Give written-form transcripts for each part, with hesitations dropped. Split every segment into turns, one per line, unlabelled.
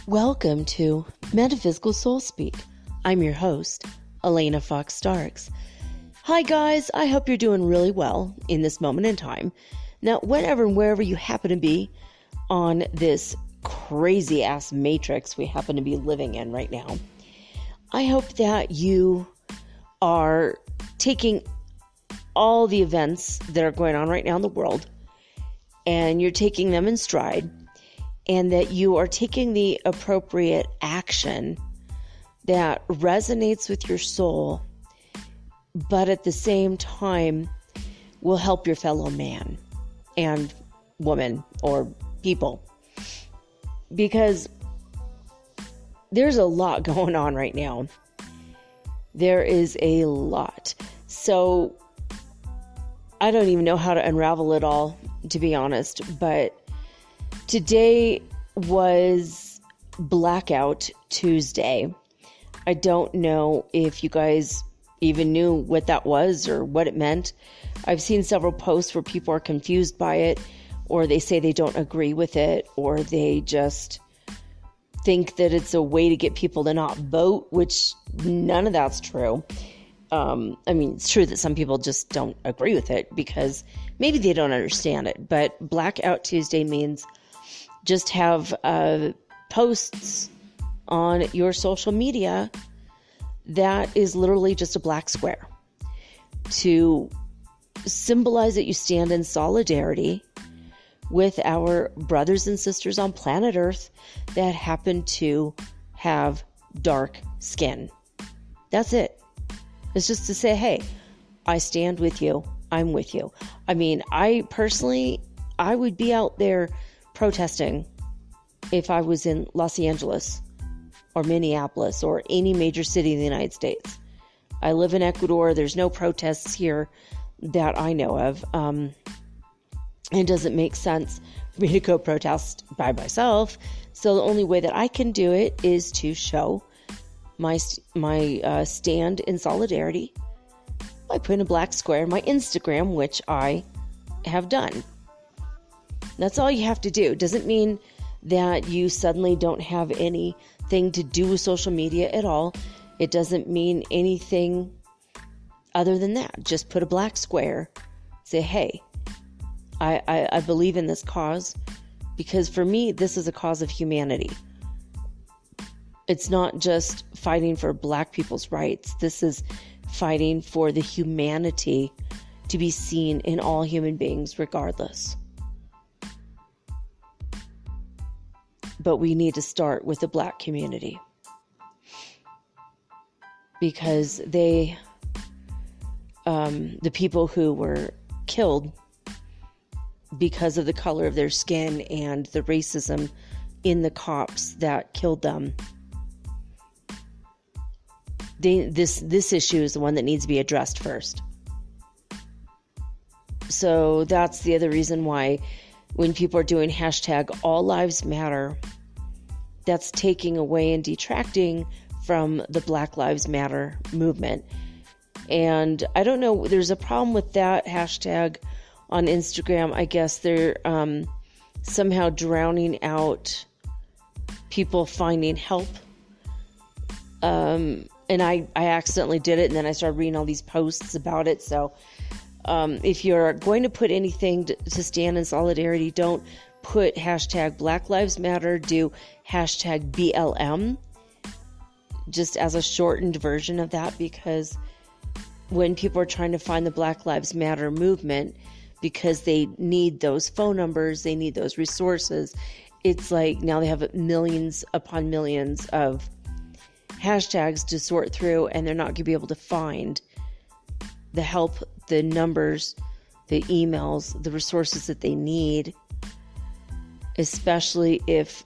Welcome to Metaphysical Soul Speak. I'm your host, Elena Fox Starks. Hi guys, I hope you're doing really well in this moment in time. Now, whenever and wherever you happen to be on this crazy ass matrix we happen to be living in right now, I hope that you are taking all the events that are going on right now in the world and you're taking them in stride, and that you are taking the appropriate action that resonates with your soul, but at the same time will help your fellow man and woman or people. Because there's a lot going on right now. There is a lot. So I don't even know how to unravel it all, to be honest, but today was Blackout Tuesday. I don't know if you guys even knew what that was or what it meant. I've seen several posts where people are confused by it, or they say they don't agree with it, or they just think that it's a way to get people to not vote, which none of that's true. It's true that some people just don't agree with it because maybe they don't understand it, but Blackout Tuesday means just have posts on your social media that is literally just a black square to symbolize that you stand in solidarity with our brothers and sisters on planet Earth that happen to have dark skin. That's it. It's just to say, hey, I stand with you. I'm with you. I would be out there protesting if I was in Los Angeles or Minneapolis or any major city in the United States. I live in Ecuador. There's no protests here that I know of. It doesn't make sense for me to go protest by myself. So the only way that I can do it is to show my stand in solidarity by putting a black square in my Instagram, which I have done. That's all you have to do. It doesn't mean that you suddenly don't have anything to do with social media at all. It doesn't mean anything other than that. Just put a black square. Say, hey, I believe in this cause, because for me, this is a cause of humanity. It's not just fighting for black people's rights. This is fighting for the humanity to be seen in all human beings regardless. But we need to start with the black community, because the people who were killed because of the color of their skin and the racism in the cops that killed them, this issue is the one that needs to be addressed first. So that's the other reason why when people are doing hashtag All Lives Matter, that's taking away and detracting from the Black Lives Matter movement. And I don't know, there's a problem with that hashtag on Instagram. I guess they're somehow drowning out people finding help. And I accidentally did it, and then I started reading all these posts about it. So if you're going to put anything to stand in solidarity, don't put hashtag Black Lives Matter. Do hashtag BLM, just as a shortened version of that, because when people are trying to find the Black Lives Matter movement, because they need those phone numbers, they need those resources, it's like now they have millions upon millions of hashtags to sort through, and they're not going to be able to find the help, the numbers, the emails, the resources that they need, especially if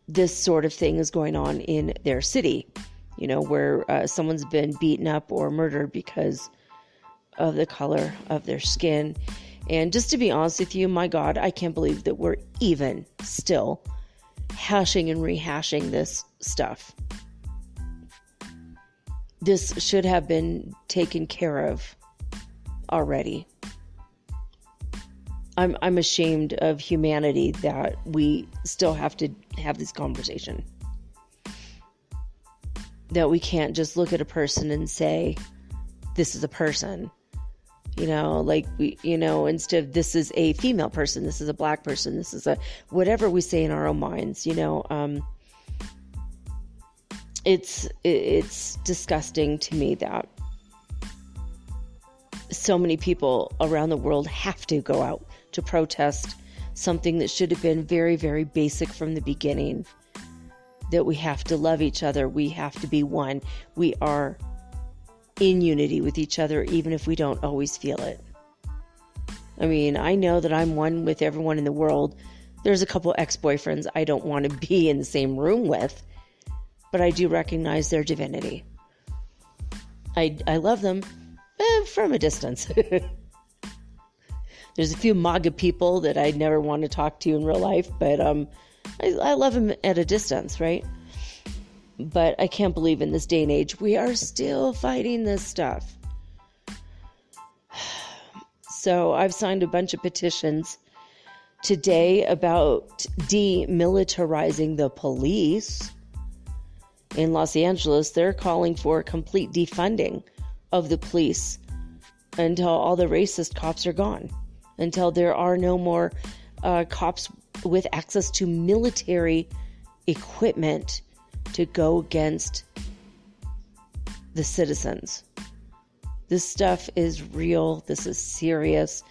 this sort of thing is going on in their city, where someone's been beaten up or murdered because of the color of their skin. And just to be honest with you, my God, I can't believe that we're even still hashing and rehashing this stuff. This should have been taken care of already. I'm ashamed of humanity that we still have to have this conversation. That we can't just look at a person and say, this is a person. Instead of this is a female person, this is a black person, this is a whatever we say in our own minds, it's disgusting to me that so many people around the world have to go out to protest something that should have been very, very basic from the beginning. That we have to love each other. We have to be one. We are in unity with each other, even if we don't always feel it. I mean, I know that I'm one with everyone in the world. There's a couple ex-boyfriends I don't want to be in the same room with, but I do recognize their divinity. I love them from a distance. There's a few MAGA people that I'd never want to talk to in real life, but I love them at a distance, right? But I can't believe in this day and age we are still fighting this stuff. So I've signed a bunch of petitions today about demilitarizing the police. In Los Angeles, they're calling for complete defunding of the police until all the racist cops are gone. Until there are no more cops with access to military equipment to go against the citizens. This stuff is real. This is serious.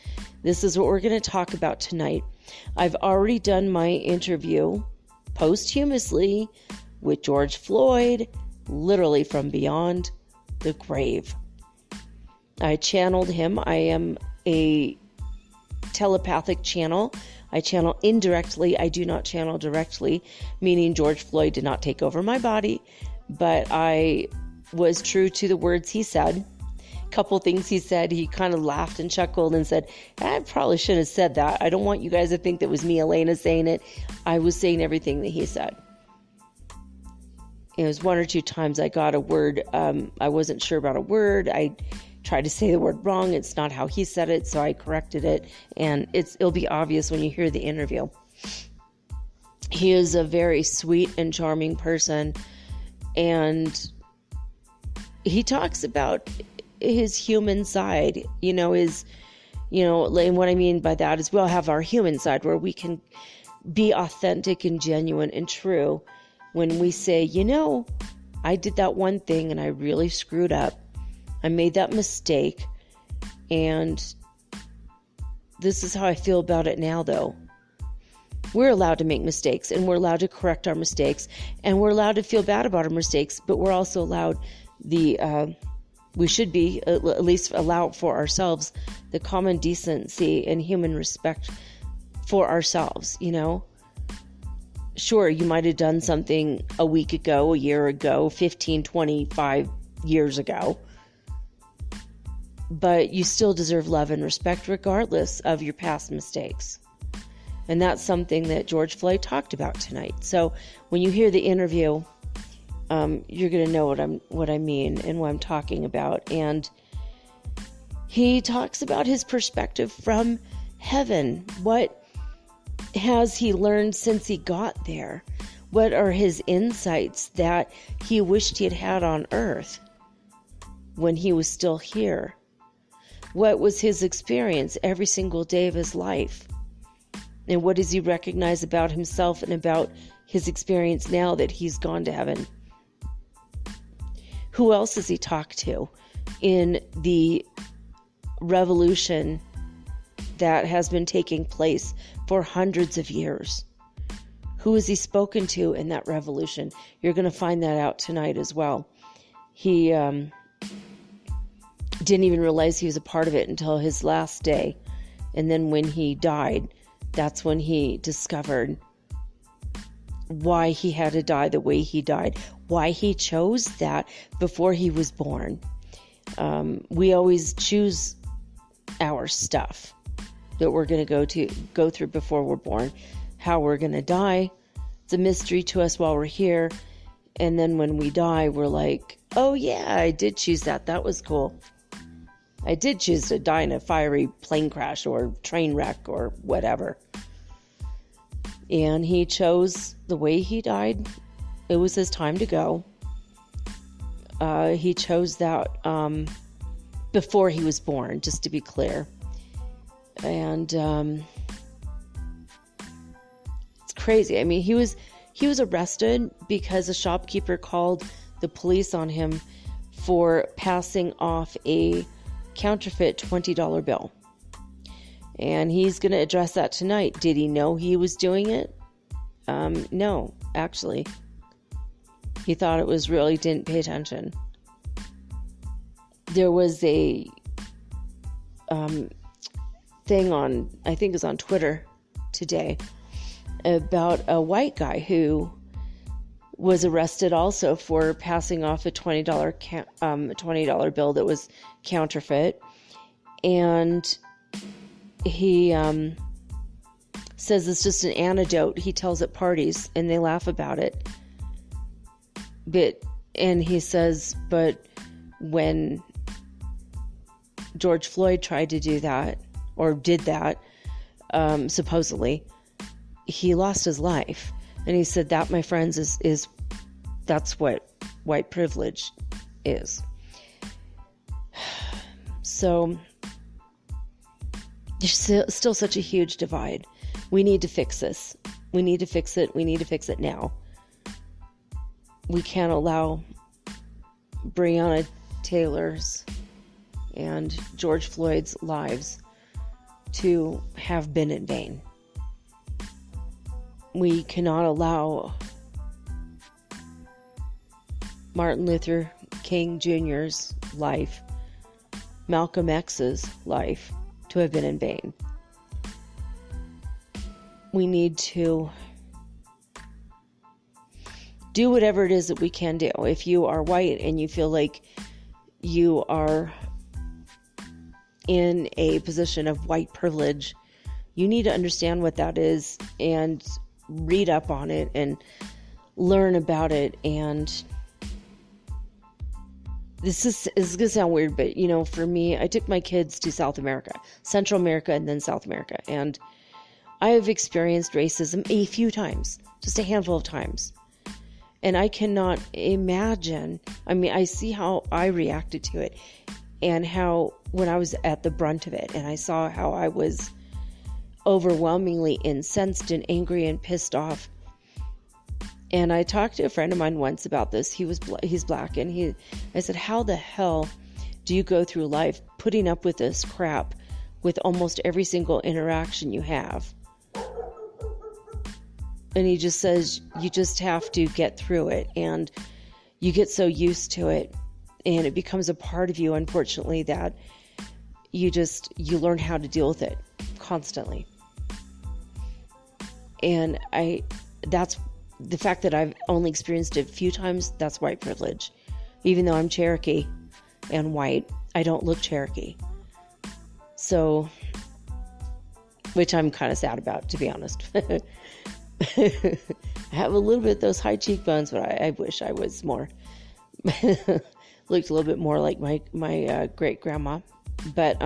This is what we're going to talk about tonight. I've already done my interview posthumously with George Floyd, literally from beyond the grave. I channeled him. I am a telepathic channel. I channel indirectly. I do not channel directly, meaning George Floyd did not take over my body, but I was true to the words he said. A couple things he said, he kind of laughed and chuckled and said, I probably shouldn't have said that. I don't want you guys to think that was me, Elena, saying it. I was saying everything that he said. It was one or two times I got a word. I wasn't sure about a word. I tried to say the word wrong. It's not how he said it, so I corrected it, and it'll be obvious when you hear the interview. He is a very sweet and charming person, and he talks about his human side, and what I mean by that is we all have our human side where we can be authentic and genuine and true when we say, I did that one thing and I really screwed up. I made that mistake, and this is how I feel about it now, though. We're allowed to make mistakes, and we're allowed to correct our mistakes, and we're allowed to feel bad about our mistakes, but we're also allowed we should be, at least allow for ourselves, the common decency and human respect for ourselves, Sure, you might have done something a week ago, a year ago, 15, 25 years ago, but you still deserve love and respect regardless of your past mistakes. And that's something that George Floyd talked about tonight. So when you hear the interview, you're going to know what I mean and what I'm talking about. And he talks about his perspective from heaven. What has he learned since he got there? What are his insights that he wished he had had on earth when he was still here? What was his experience every single day of his life? And what does he recognize about himself and about his experience now that he's gone to heaven? Who else has he talked to in the revolution that has been taking place for hundreds of years? Who has he spoken to in that revolution? You're going to find that out tonight as well. He didn't even realize he was a part of it until his last day. And then when he died, that's when he discovered why he had to die the way he died, why he chose that before he was born. We always choose our stuff that we're going to go through before we're born. How we're going to die, it's a mystery to us while we're here. And then when we die, we're like, oh yeah, I did choose that. That was cool. I did choose to die in a fiery plane crash or train wreck or whatever. And he chose the way he died. It was his time to go. He chose that before he was born, just to be clear. And it's crazy. I mean, he was arrested because a shopkeeper called the police on him for passing off a counterfeit $20 bill. And he's going to address that tonight. Did he know he was doing it? No, actually. He thought it was real. He didn't pay attention. There was a thing on, I think it was on Twitter today, about a white guy who was arrested also for passing off a $20 bill that was counterfeit. And he says it's just an anecdote he tells at parties, and they laugh about it. And he says, but when George Floyd tried to do that, or did that, supposedly, he lost his life. And he said that, my friends, is that's what white privilege is. So there's still such a huge divide. We need to fix this. We need to fix it. We need to fix it now. We can't allow Breonna Taylor's and George Floyd's lives to have been in vain. We cannot allow Martin Luther King Jr.'s life, Malcolm X's life, to have been in vain. We need to do whatever it is that we can do. If you are white and you feel like you are in a position of white privilege, you need to understand what that is and read up on it and learn about it. And this is going to sound weird, but for me, I took my kids to South America, Central America, and then South America. And I have experienced racism a few times, just a handful of times. And I cannot imagine, I see how I reacted to it, and how when I was at the brunt of it, and I saw how I was overwhelmingly incensed and angry and pissed off. And I talked to a friend of mine once about this. He's black, and I said, how the hell do you go through life putting up with this crap with almost every single interaction you have? And he just says, you just have to get through it, and you get so used to it, and it becomes a part of you, unfortunately, that you learn how to deal with it constantly. And that's the fact that I've only experienced it a few times. That's white privilege. Even though I'm Cherokee and white, I don't look Cherokee. So, which I'm kind of sad about, to be honest. I have a little bit of those high cheekbones, but I wish I was more, looked a little bit more like my great grandma. But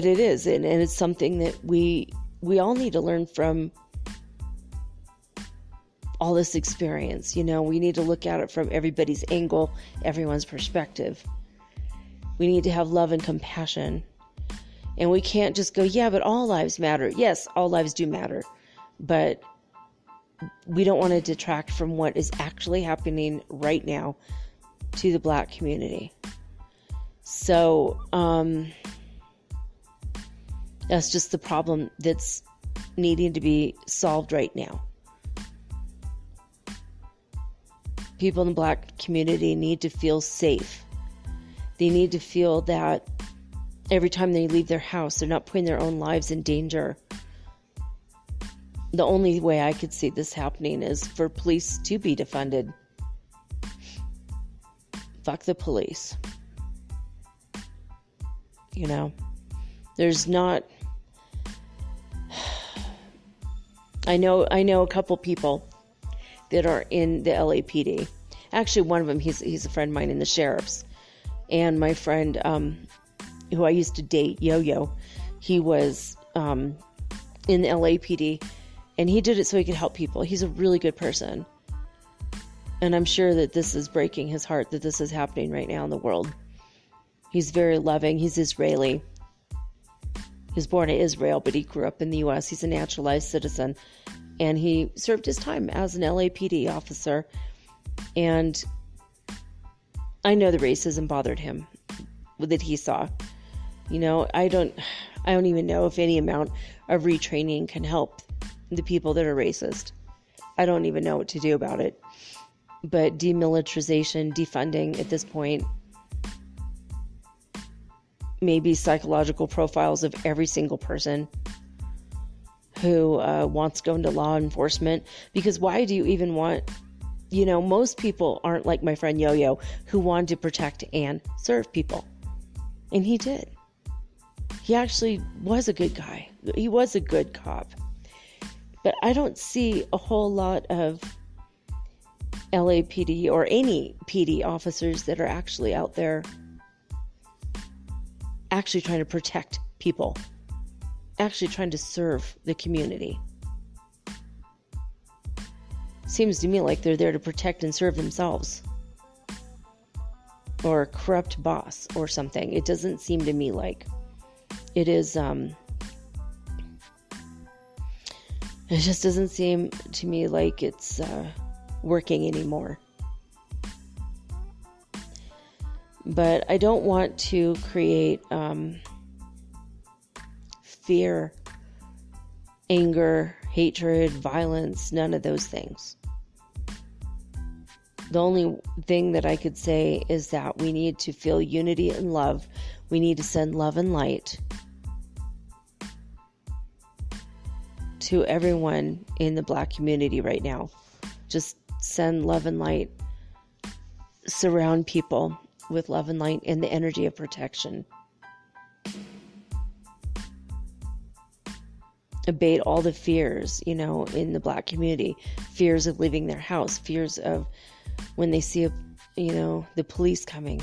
it is, and it's something that we all need to learn from all this experience. We need to look at it from everybody's angle, everyone's perspective. We need to have love and compassion. And we can't just go, yeah, but all lives matter. Yes, all lives do matter. But we don't want to detract from what is actually happening right now to the black community. So, that's just the problem that's needing to be solved right now. People in the Black community need to feel safe. They need to feel that every time they leave their house, they're not putting their own lives in danger. The only way I could see this happening is for police to be defunded. Fuck the police. You know, there's not... I know a couple people that are in the LAPD. Actually, one of them, he's a friend of mine in the sheriff's. And my friend, who I used to date, Yo-Yo, he was in the LAPD. And he did it so he could help people. He's a really good person. And I'm sure that this is breaking his heart that this is happening right now in the world. He's very loving. He's Israeli. He was born in Israel, but he grew up in the U.S. He's a naturalized citizen. And he served his time as an LAPD officer. And I know the racism bothered him that he saw. You know, I don't even know if any amount of retraining can help the people that are racist. I don't even know what to do about it. But demilitarization, defunding at this point, maybe psychological profiles of every single person who wants to go into law enforcement. Because why do you even want, you know, most people aren't like my friend Yo-Yo, who wanted to protect and serve people. And he did. He actually was a good guy. He was a good cop. But I don't see a whole lot of LAPD or any PD officers that are actually out there actually trying to protect people, actually trying to serve the community. Seems to me like they're there to protect and serve themselves, or a corrupt boss or something. It doesn't seem to me like it is. It just doesn't seem to me like it's working anymore. But I don't want to create fear, anger, hatred, violence, none of those things. The only thing that I could say is that we need to feel unity and love. We need to send love and light to everyone in the Black community right now. Just send love and light. Surround people with love and light and the energy of protection. Abate all the fears, you know, in the Black community. Fears of leaving their house. Fears of when they see, the police coming.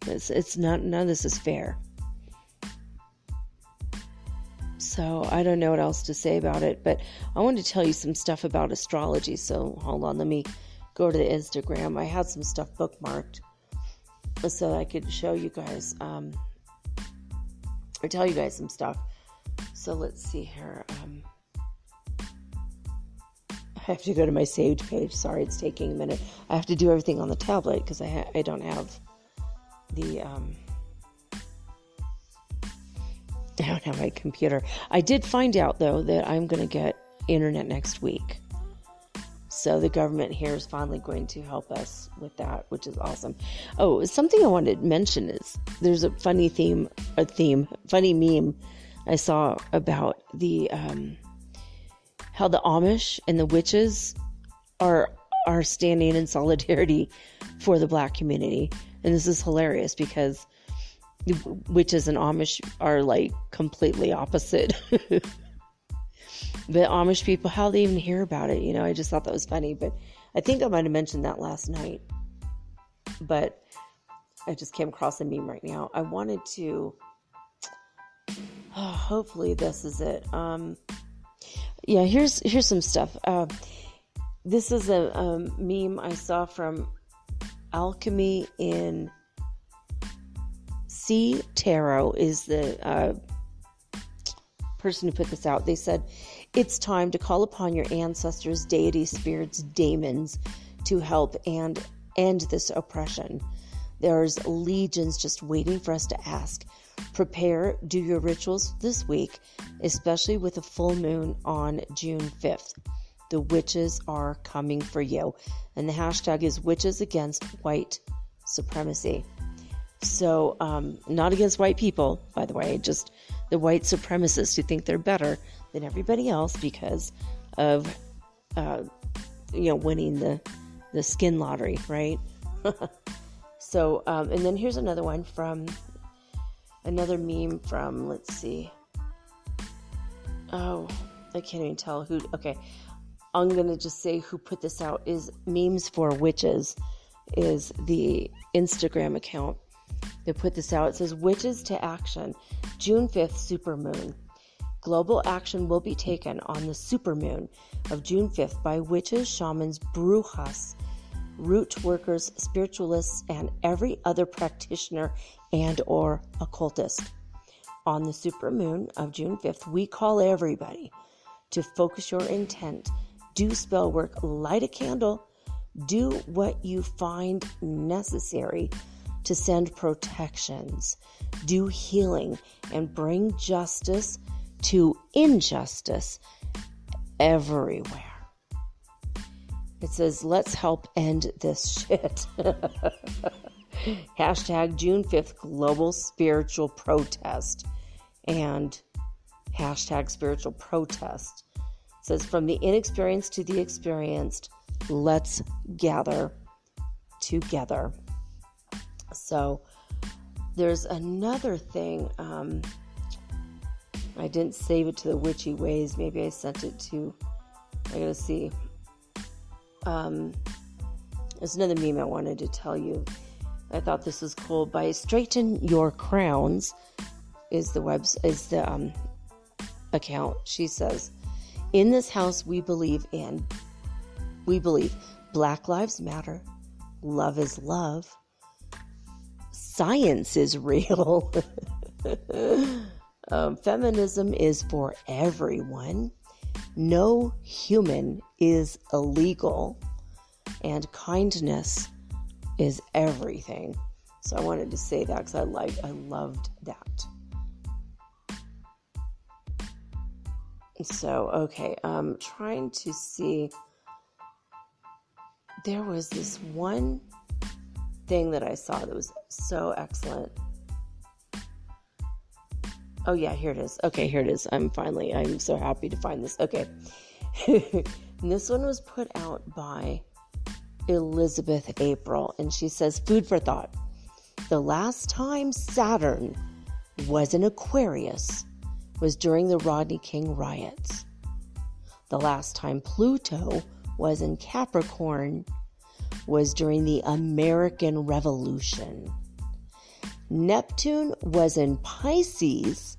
It's not, none of this is fair. So I don't know what else to say about it, but I wanted to tell you some stuff about astrology. So hold on, let me go to the Instagram. I had some stuff bookmarked so that I could show you guys, or tell you guys some stuff. So let's see here. I have to go to my saved page. Sorry, it's taking a minute. I have to do everything on the tablet because I don't have the I don't have my computer. I did find out, though, that I'm going to get internet next week. So the government here is finally going to help us with that, which is awesome. Oh, something I wanted to mention is there's a funny funny meme I saw about the how the Amish and the witches are standing in solidarity for the Black community. And this is hilarious because witches and Amish are like completely opposite. But Amish people, how they even hear about it, I just thought that was funny. But I think I might have mentioned that last night. But I just came across a meme right now. I wanted to, hopefully this is it. Here's some stuff. This is a meme I saw from Alchemy in C. Tarot is the person who put this out. They said, it's time to call upon your ancestors, deities, spirits, daemons to help and end this oppression. There's legions just waiting for us to ask. Prepare, do your rituals this week, especially with a full moon on June 5th. The witches are coming for you. And the hashtag is witches against white supremacy. So, not against white people, by the way, just the white supremacists who think they're better than everybody else because of, winning the skin lottery, right? So, and then here's another one from, another meme from, let's see. Oh, I can't even tell who, okay. I'm going to just say who put this out is Memes for Witches is the Instagram account that put this out. It says, Witches to Action, June 5th supermoon. Global action will be taken on the supermoon of June 5th by witches, shamans, brujas, root workers, spiritualists, and every other practitioner and or occultist. On the supermoon of June 5th, we call everybody to focus your intent, do spell work, light a candle, do what you find necessary to send protections, do healing, and bring justice to injustice everywhere. It says, let's help end this shit. Hashtag June 5th Global Spiritual Protest. And hashtag Spiritual Protest. It says, from the inexperienced to the experienced, let's gather together. So there's another thing. I didn't save it to the witchy ways. Maybe I sent it to, I gotta see. There's another meme I wanted to tell you. I thought this was cool. By Straighten Your Crowns is the account. She says, in this house we believe Black Lives Matter, love is love, science is real, feminism is for everyone, no human is illegal, and kindness is everything. So I wanted to say that because I loved that. So, okay, I'm trying to see. There was this one thing that I saw that was so excellent. Oh yeah, here it is. Okay, here it is. I'm so happy to find this. Okay. And this one was put out by Elizabeth April, and she says, food for thought. The last time Saturn was in Aquarius was during the Rodney King riots. The last time Pluto was in Capricorn was during the American Revolution. Neptune was in Pisces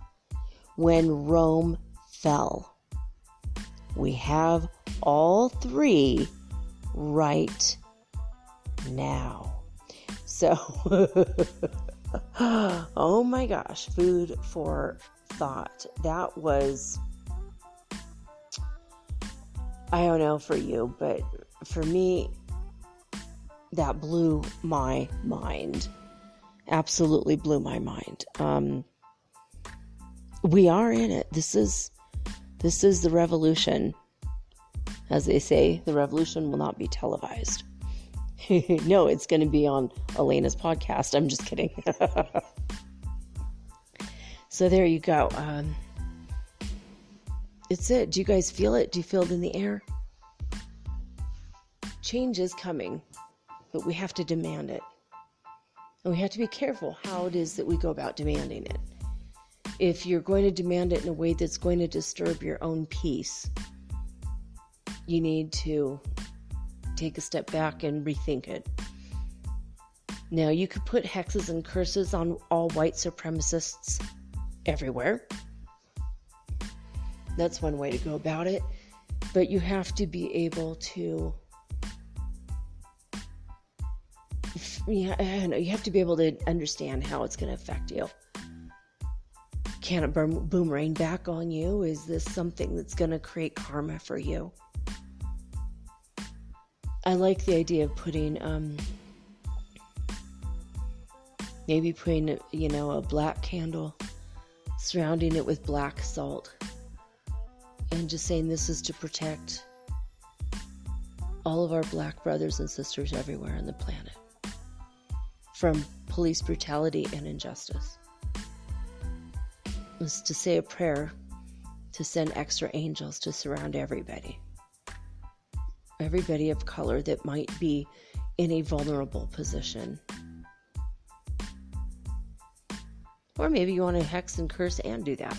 when Rome fell. We have all three right now. So, oh my gosh, food for thought. That was, I don't know for you, but for me, that blew my mind. Absolutely blew my mind. We are in it. This is the revolution. As they say, the revolution will not be televised. No, it's going to be on Elena's podcast. I'm just kidding. So there you go. It's it. Do you guys feel it? Do you feel it in the air? Change is coming, but we have to demand it. And we have to be careful how it is that we go about demanding it. If you're going to demand it in a way that's going to disturb your own peace, you need to take a step back and rethink it. Now, you could put hexes and curses on all white supremacists everywhere. That's one way to go about it. But you have to be able to, you have to be able to understand how it's going to affect you. Can it boomerang back on you? Is this something that's going to create karma for you? I like the idea of putting Maybe putting, a black candle, surrounding it with black salt, and just saying this is to protect all of our black brothers and sisters everywhere on the planet from police brutality and injustice. It's to say a prayer to send extra angels to surround everybody of color that might be in a vulnerable position. Or maybe you want to hex and curse and do that.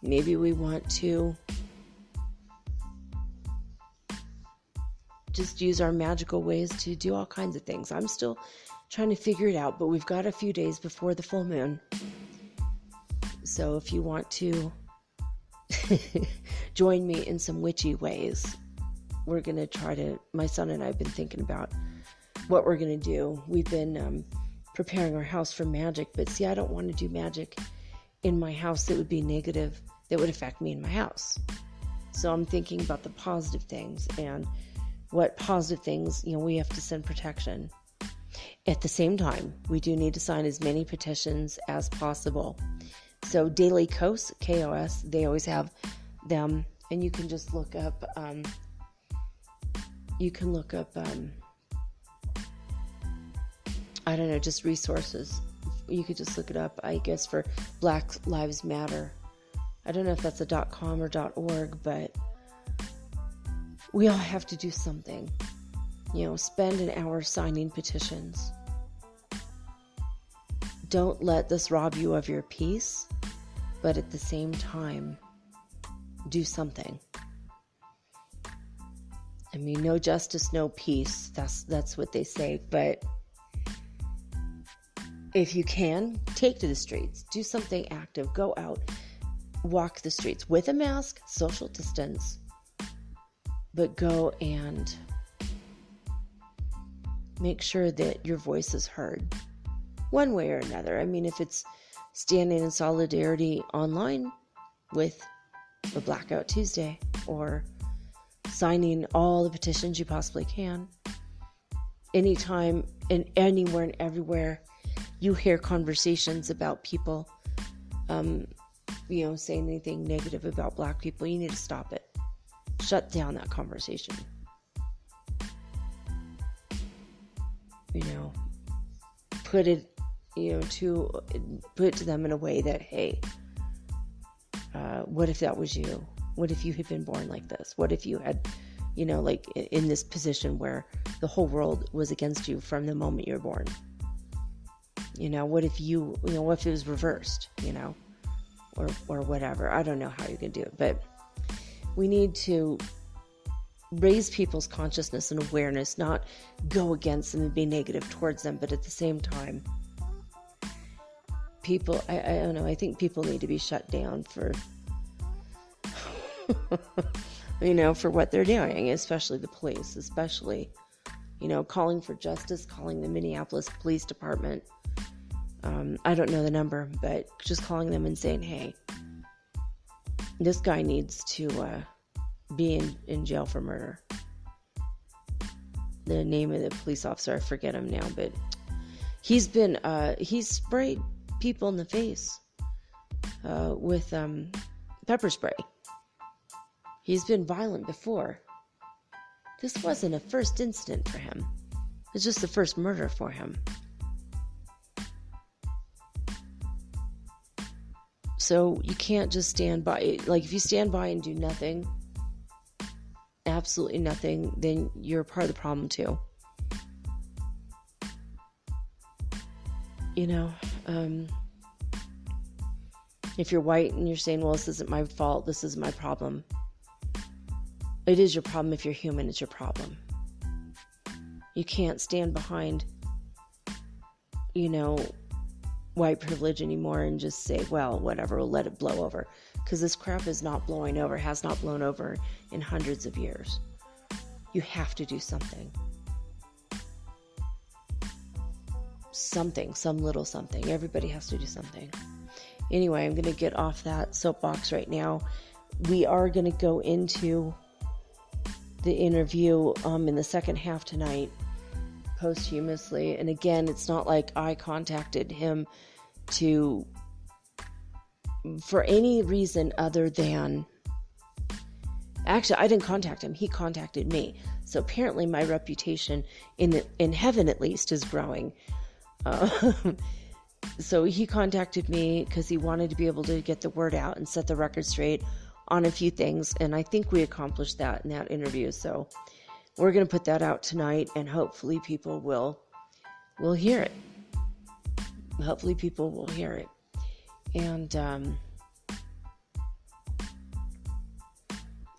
Maybe we want to just use our magical ways to do all kinds of things. I'm still trying to figure it out, but we've got a few days before the full moon. So if you want to join me in some witchy ways, we're going to try to, my son and I have been thinking about what we're going to do. We've been preparing our house for magic, but see, I don't want to do magic in my house that would be negative, that would affect me in my house. So I'm thinking about the positive things and what positive things, we have to send protection. At the same time, we do need to sign as many petitions as possible. So Daily KOS, K-O-S, they always have them, and you can just look up, just resources. You could just look it up, I guess, for Black Lives Matter. I don't know if that's a .com or .org, but we all have to do something. Spend an hour signing petitions. Don't let this rob you of your peace, but at the same time, do something. I mean, no justice, no peace. That's what they say. But if you can, take to the streets. Do something active. Go out. Walk the streets with a mask, social distance. But go and make sure that your voice is heard one way or another. I mean, if it's standing in solidarity online with a Blackout Tuesday, or signing all the petitions you possibly can. Anytime and anywhere and everywhere you hear conversations about people, saying anything negative about Black people, you need to stop it. Shut down that conversation. Put it, put it to them in a way that, hey, what if that was you? What if you had been born like this? What if you had, in this position where the whole world was against you from the moment you were born? What if what if it was reversed, or whatever. I don't know how you can do it, but we need to raise people's consciousness and awareness, not go against them and be negative towards them, but at the same time, people, I don't know, I think people need to be shut down for, for what they're doing, especially the police, calling for justice, calling the Minneapolis Police Department. I don't know the number, but just calling them and saying, hey, this guy needs to be in jail for murder. The name of the police officer, I forget him now, but he's sprayed people in the face with pepper spray. He's been violent before. This wasn't a first incident for him. It's just the first murder for him. So you can't just stand by. Like, if you stand by and do nothing, absolutely nothing, then you're part of the problem too. If you're white and you're saying, well, this isn't my fault, this is my problem. It is your problem. If you're human, it's your problem. You can't stand behind, white privilege anymore and just say, well, whatever, we'll let it blow over. Because this crap is not blowing over, has not blown over in hundreds of years. You have to do something. Some little something. Everybody has to do something. Anyway, I'm going to get off that soapbox right now. We are going to go into the interview in the second half tonight. posthumously. And again, it's not like I contacted him for any reason other than, actually, I didn't contact him. He contacted me. So apparently my reputation in heaven, at least, is growing. So he contacted me because he wanted to be able to get the word out and set the record straight on a few things. And I think we accomplished that in that interview. So we're going to put that out tonight, and hopefully people will hear it. Hopefully people will hear it. And,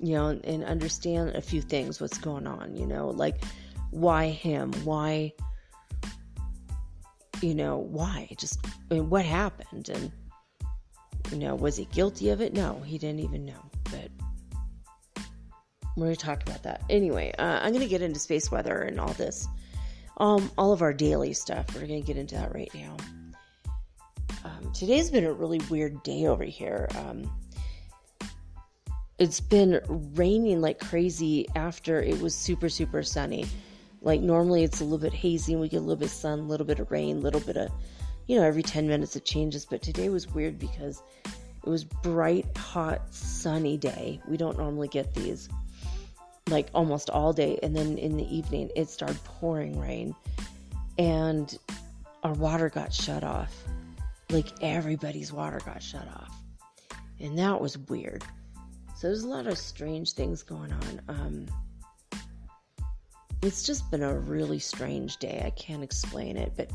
and understand a few things, what's going on, like why him, why, just what happened, and, was he guilty of it? No, he didn't even know, but we're going to talk about that. Anyway, I'm going to get into space weather and all this, all of our daily stuff. We're going to get into that right now. Today's been a really weird day over here. It's been raining like crazy after it was super, super sunny. Like normally it's a little bit hazy and we get a little bit of sun, a little bit of rain, a little bit of, every 10 minutes it changes. But today was weird because it was bright, hot, sunny day. We don't normally get these like almost all day. And then in the evening it started pouring rain and our water got shut off. Like everybody's water got shut off. And that was weird. So there's a lot of strange things going on. It's just been a really strange day. I can't explain it, but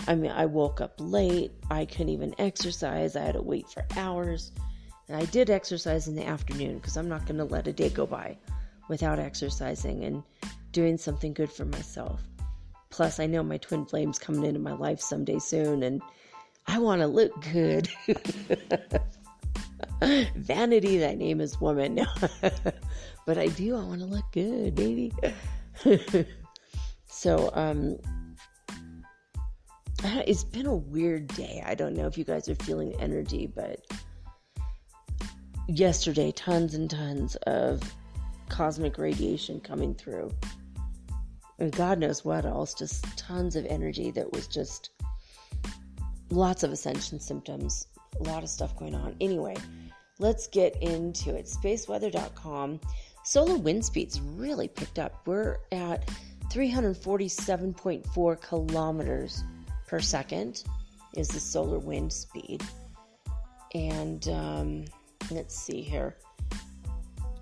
I woke up late. I couldn't even exercise. I had to wait for hours. And I did exercise in the afternoon because I'm not going to let a day go by without exercising and doing something good for myself. Plus, I know my twin flame's coming into my life someday soon, and I want to look good. Vanity, thy name is woman. But I want to look good, baby. So, it's been a weird day. I don't know if you guys are feeling the energy, but yesterday, tons and tons of cosmic radiation coming through. And God knows what else, just tons of energy that was just lots of ascension symptoms, a lot of stuff going on. Anyway, let's get into it. Spaceweather.com. Solar wind speeds really picked up. We're at 347.4 kilometers per second is the solar wind speed. And let's see here.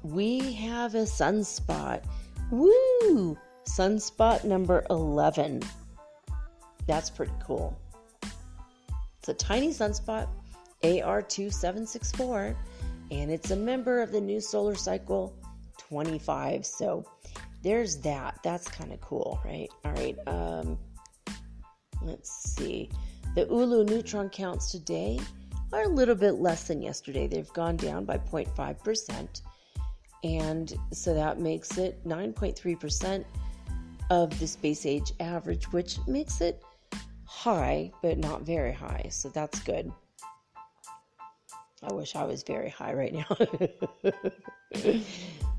We have a sunspot. Woo! Sunspot number 11. That's pretty cool. It's a tiny sunspot, AR2764, and it's a member of the new solar cycle 25. So there's that. That's kind of cool, right? All right. Let's see. The Ulu neutron counts today are a little bit less than yesterday. They've gone down by 0.5%. And so that makes it 9.3% of the space age average, which makes it high, but not very high. So that's good. I wish I was very high right now.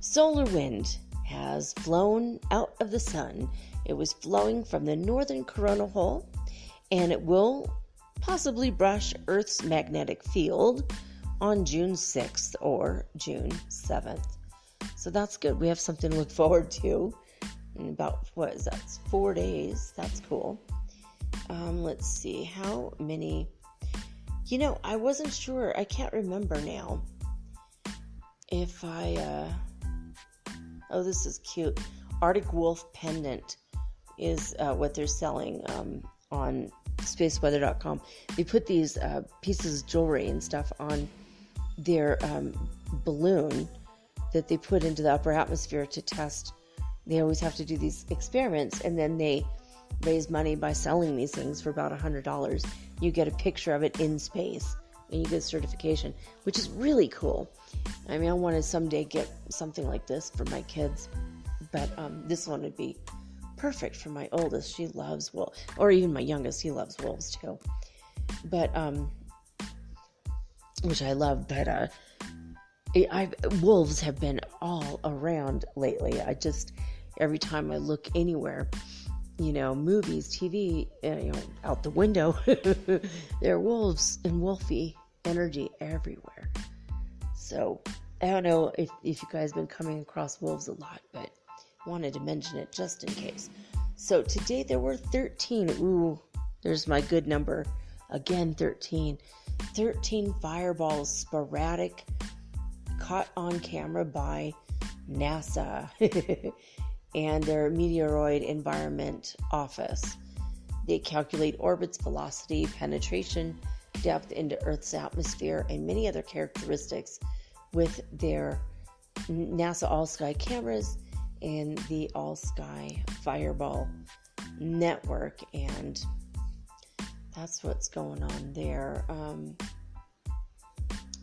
Solar wind has flown out of the sun. It was flowing from the northern coronal hole, and it will possibly brush Earth's magnetic field on June 6th or June 7th. So that's good. We have something to look forward to in about, 4 days. That's cool. Let's see, how many, I wasn't sure, I can't remember now if this is cute. Arctic Wolf pendant is what they're selling on spaceweather.com. They put these pieces of jewelry and stuff on their balloon that they put into the upper atmosphere to test. They always have to do these experiments, and then they raise money by selling these things for about $100. You get a picture of it in space, and you get certification, which is really cool. I mean, I want to someday get something like this for my kids, but this one would be perfect for my oldest. She loves wolves, or even my youngest, he loves wolves too. But which I love, but wolves have been all around lately. Every time I look anywhere, movies, TV, out the window. There are wolves and wolfy energy everywhere. So I don't know if you guys have been coming across wolves a lot, but wanted to mention it just in case. So today there were 13. Ooh, there's my good number. Again, 13. 13 fireballs sporadic caught on camera by NASA and their Meteoroid Environment Office. They calculate orbits, velocity, penetration, depth into Earth's atmosphere, and many other characteristics with their NASA All-Sky cameras and the All-Sky Fireball Network. And that's what's going on there.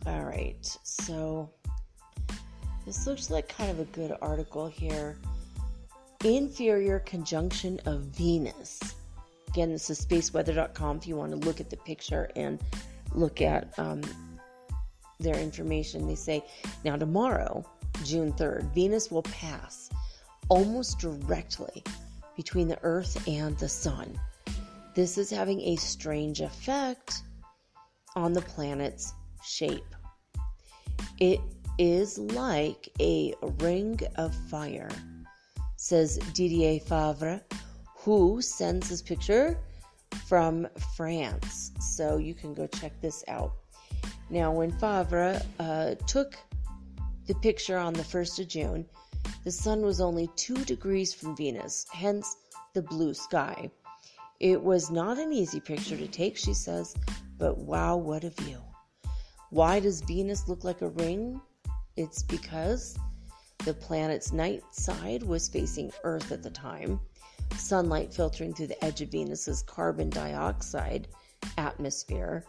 All right, so this looks like kind of a good article here. Inferior conjunction of Venus. Again, this is spaceweather.com if you want to look at the picture and look at their information. They say, now tomorrow, June 3rd, Venus will pass almost directly between the Earth and the Sun. This is having a strange effect on the planet's shape. It is like a ring of fire, says Didier Favre, who sends this picture from France. So you can go check this out. Now, when Favre took the picture on the 1st of June, the sun was only 2 degrees from Venus, hence the blue sky. It was not an easy picture to take, she says, but wow, what a view. Why does Venus look like a ring? It's because the planet's night side was facing Earth at the time, sunlight filtering through the edge of Venus's carbon dioxide atmosphere.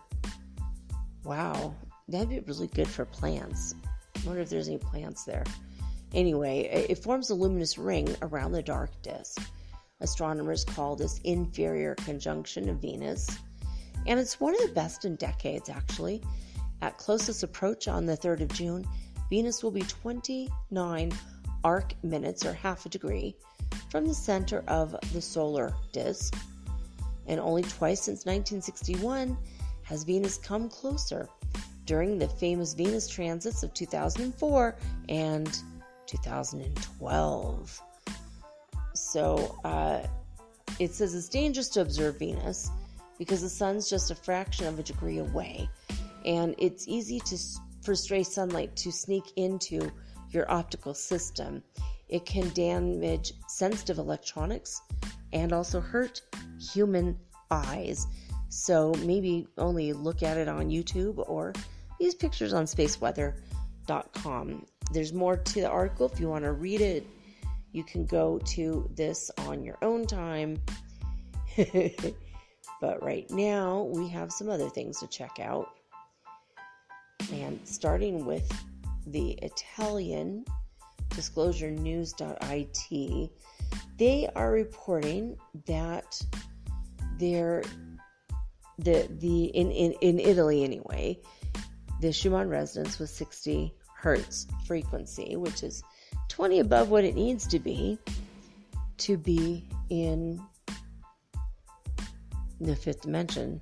Wow, that'd be really good for plants. I wonder if there's any plants there. Anyway, it forms a luminous ring around the dark disk. Astronomers call this inferior conjunction of Venus, and it's one of the best in decades, actually. At closest approach on the 3rd of June, Venus will be 29 arc minutes, or half a degree, from the center of the solar disk. And only twice since 1961 has Venus come closer, during the famous Venus transits of 2004 and 2012. So it says it's dangerous to observe Venus because the sun's just a fraction of a degree away, and it's easy for stray sunlight to sneak into your optical system. It can damage sensitive electronics and also hurt human eyes. So maybe only look at it on YouTube or these pictures on spaceweather.com. There's more to the article. If you want to read it, you can go to this on your own time. But right now, we have some other things to check out. And starting with the Italian disclosurenews.it, they are reporting that in Italy anyway, the Schumann Resonance was 60 hertz frequency, which is 20 above what it needs to be in the fifth dimension.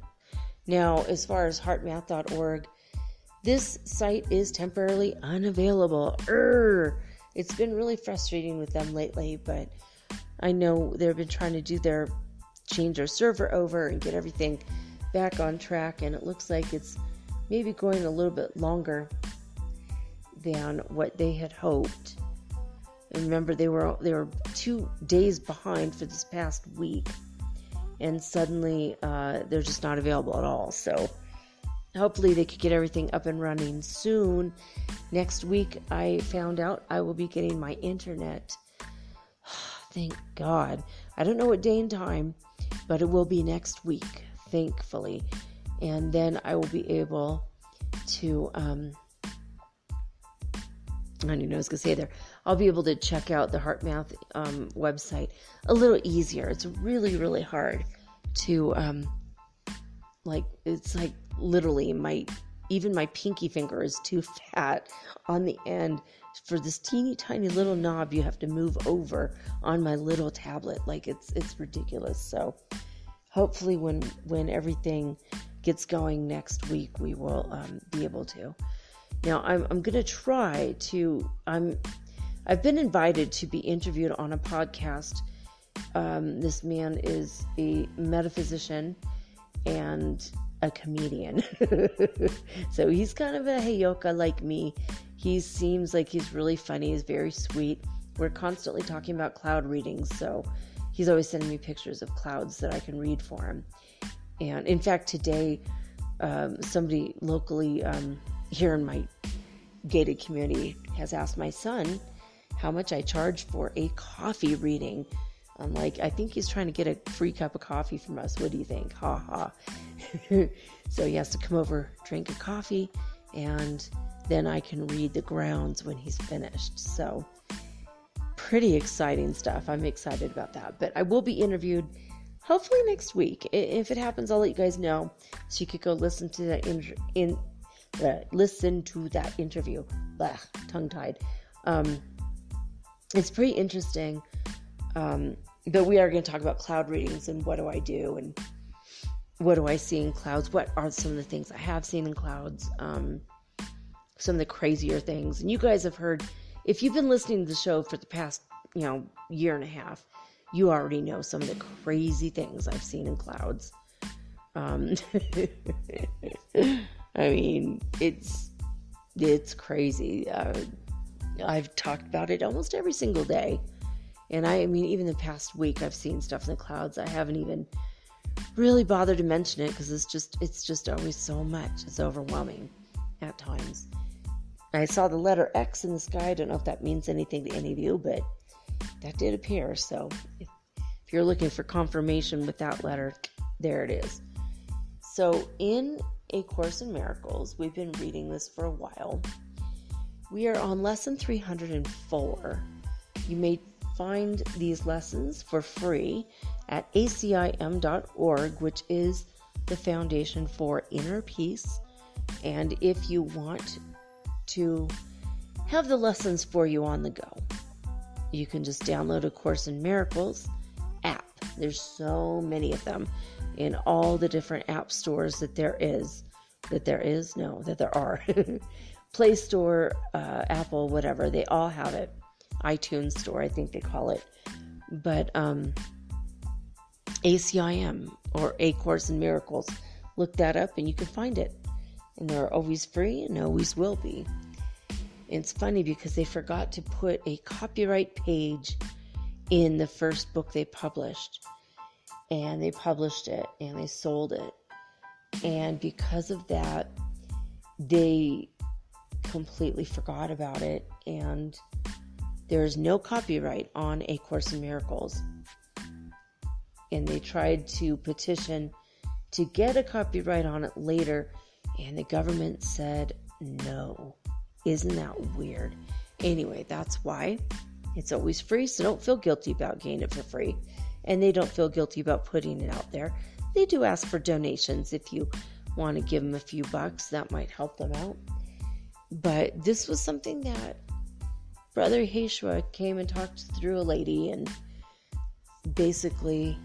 Now, as far as heartmath.org, this site is temporarily unavailable. It's been really frustrating with them lately, but I know they've been trying to change their server over and get everything back on track, and it looks like it's maybe going a little bit longer than what they had hoped. And remember, they were 2 days behind for this past week, and suddenly they're just not available at all. So hopefully they could get everything up and running soon. Next week, I found out I will be getting my internet. Thank God. I don't know what day and time, but it will be next week, thankfully. And then I will be able to, I don't even know what I was going to say there. I'll be able to check out the HeartMath website a little easier. It's really, really hard to, it's like literally my even my pinky finger is too fat on the end for this teeny tiny little knob you have to move over on my little tablet. Like it's ridiculous. So hopefully when everything gets going next week, we will be able to. Now I'm going to try to, I've been invited to be interviewed on a podcast. This man is a metaphysician and a comedian. So he's kind of a heyoka like me. He seems like he's really funny. He's very sweet. We're constantly talking about cloud readings. So he's always sending me pictures of clouds that I can read for him. And in fact, today, somebody locally here in my gated community has asked my son how much I charge for a coffee reading. I'm like, I think he's trying to get a free cup of coffee from us. What do you think? Ha ha. So he has to come over, drink a coffee, and then I can read the grounds when he's finished. So pretty exciting stuff. I'm excited about that. But I will be interviewed hopefully next week. If it happens, I'll let you guys know, so you could go listen to that interview. Blah, tongue-tied. It's pretty interesting. But we are going to talk about cloud readings and what do I do and what do I see in clouds? What are some of the things I have seen in clouds? Some of the crazier things. And you guys have heard, if you've been listening to the show for the past, year and a half, you already know some of the crazy things I've seen in clouds. I mean, it's crazy. I've talked about it almost every single day. And I mean, even the past week, I've seen stuff in the clouds. I haven't even really bothered to mention it because it's just always so much. It's overwhelming at times. I saw the letter X in the sky. I don't know if that means anything to any of you, but that did appear. So if you're looking for confirmation with that letter, there it is. So in A Course in Miracles, we've been reading this for a while. We are on lesson 304. You may find these lessons for free at acim.org, which is the Foundation for Inner Peace. And if you want to have the lessons for you on the go, you can just download A Course in Miracles app. There's so many of them in all the different app stores that there are. Play Store, Apple, whatever, they all have it. iTunes Store, I think they call it. But ACIM or A Course in Miracles, look that up and you can find it. And they're always free and always will be. It's funny because they forgot to put a copyright page in the first book they published. And they published it and they sold it. And because of that, they completely forgot about it. And there's no copyright on A Course in Miracles. And they tried to petition to get a copyright on it later, and the government said no. Isn't that weird? Anyway, that's why it's always free, so don't feel guilty about getting it for free. And they don't feel guilty about putting it out there. They do ask for donations if you want to give them a few bucks. That might help them out. But this was something that Brother Yeshua came and talked through a lady, and basically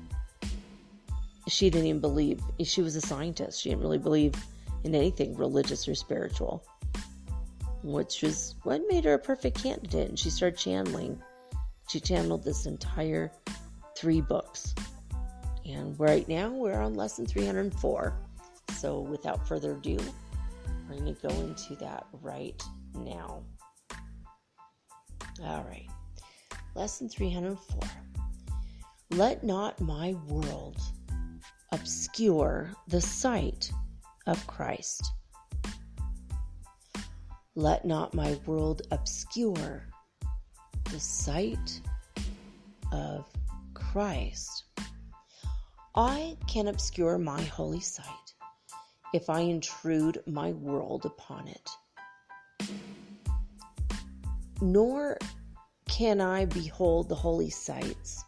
she didn't even believe. She was a scientist. She didn't really believe in anything religious or spiritual, which was what made her a perfect candidate. And she started channeling. She channeled this entire 3 books. And right now we're on lesson 304. So without further ado, we're going to go into that right now. All right. Lesson 304. Let not my world obscure the sight of Christ. Let not my world obscure the sight of Christ. I can obscure my holy sight if I intrude my world upon it. Nor can I behold the holy sights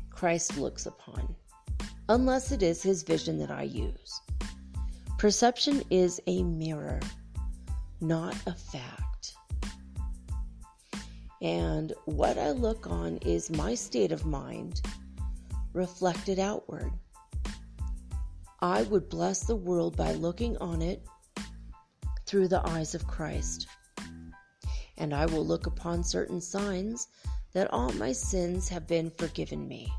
Christ looks upon, unless it is his vision that I use. Perception is a mirror, not a fact. And what I look on is my state of mind reflected outward. I would bless the world by looking on it through the eyes of Christ. And I will look upon certain signs that all my sins have been forgiven me.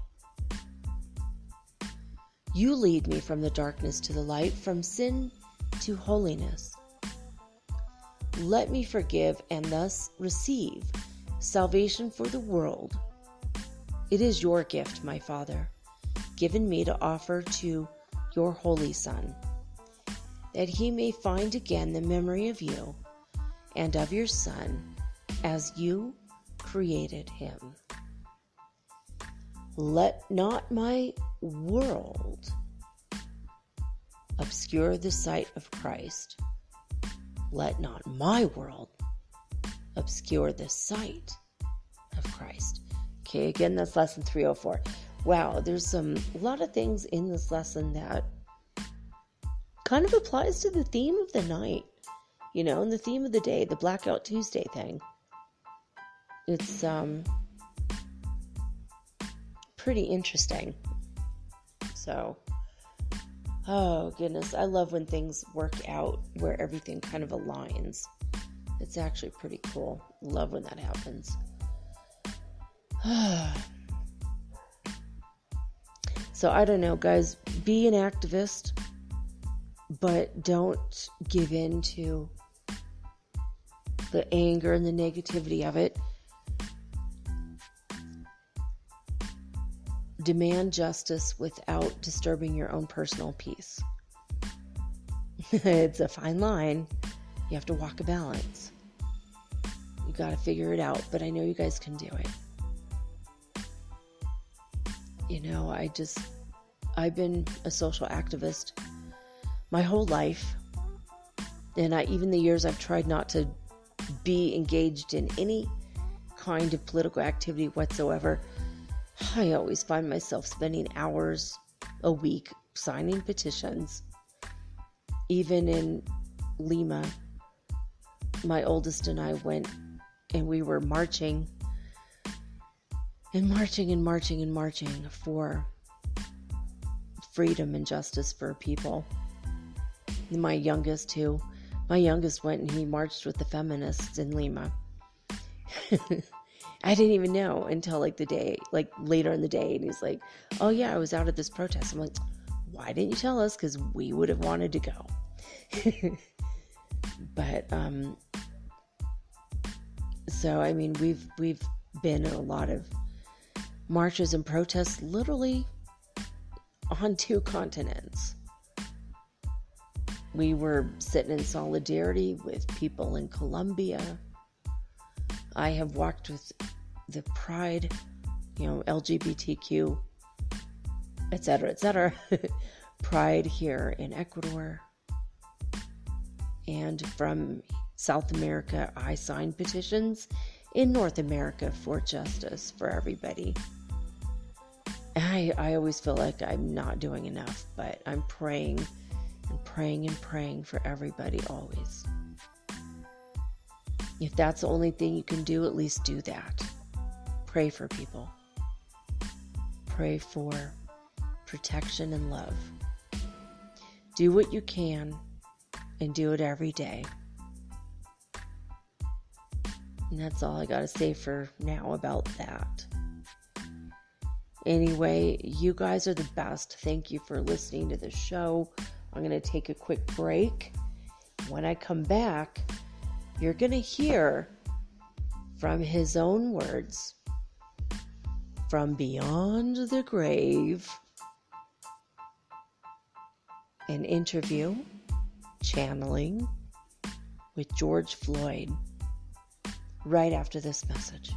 You lead me from the darkness to the light, from sin to holiness. Let me forgive and thus receive salvation for the world. It is your gift, my Father, given me to offer to your Holy Son, that he may find again the memory of you and of your Son as you created him. Let not my world obscure the sight of Christ. Let not my world obscure the sight of Christ. Okay, again, that's lesson 304. Wow, there's a lot of things in this lesson that kind of applies to the theme of the night, and the theme of the day, the Blackout Tuesday thing. It's pretty interesting. So, oh goodness, I love when things work out where everything kind of aligns. It's actually pretty cool. Love when that happens. So I don't know, guys, be an activist, but don't give in to the anger and the negativity of it. Demand justice without disturbing your own personal peace. It's a fine line. You have to walk a balance. You got to figure it out, but I know you guys can do it. I've been a social activist my whole life. And even the years I've tried not to be engaged in any kind of political activity whatsoever, I always find myself spending hours a week signing petitions. Even in Lima, my oldest and I went and we were marching for freedom and justice for people. And my youngest went and he marched with the feminists in Lima. I didn't even know until later in the day. And he's like, oh yeah, I was out at this protest. I'm like, why didn't you tell us? Because we would have wanted to go. But, so, I mean, we've been in a lot of marches and protests literally on 2 continents. We were sitting in solidarity with people in Colombia. I have walked with the Pride, LGBTQ, etc., Pride here in Ecuador. And from South America, I signed petitions in North America for justice for everybody. I always feel like I'm not doing enough, but I'm praying for everybody always. If that's the only thing you can do, at least do that. Pray for people. Pray for protection and love. Do what you can and do it every day. And that's all I got to say for now about that. Anyway, you guys are the best. Thank you for listening to the show. I'm going to take a quick break. When I come back, you're going to hear from his own words, from beyond the grave, an interview, channeling with George Floyd, right after this message.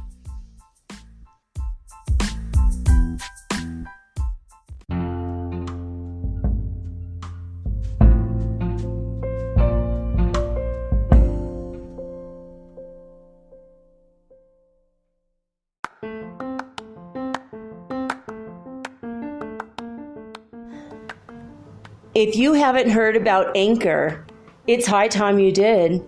If you haven't heard about Anchor, it's high time you did.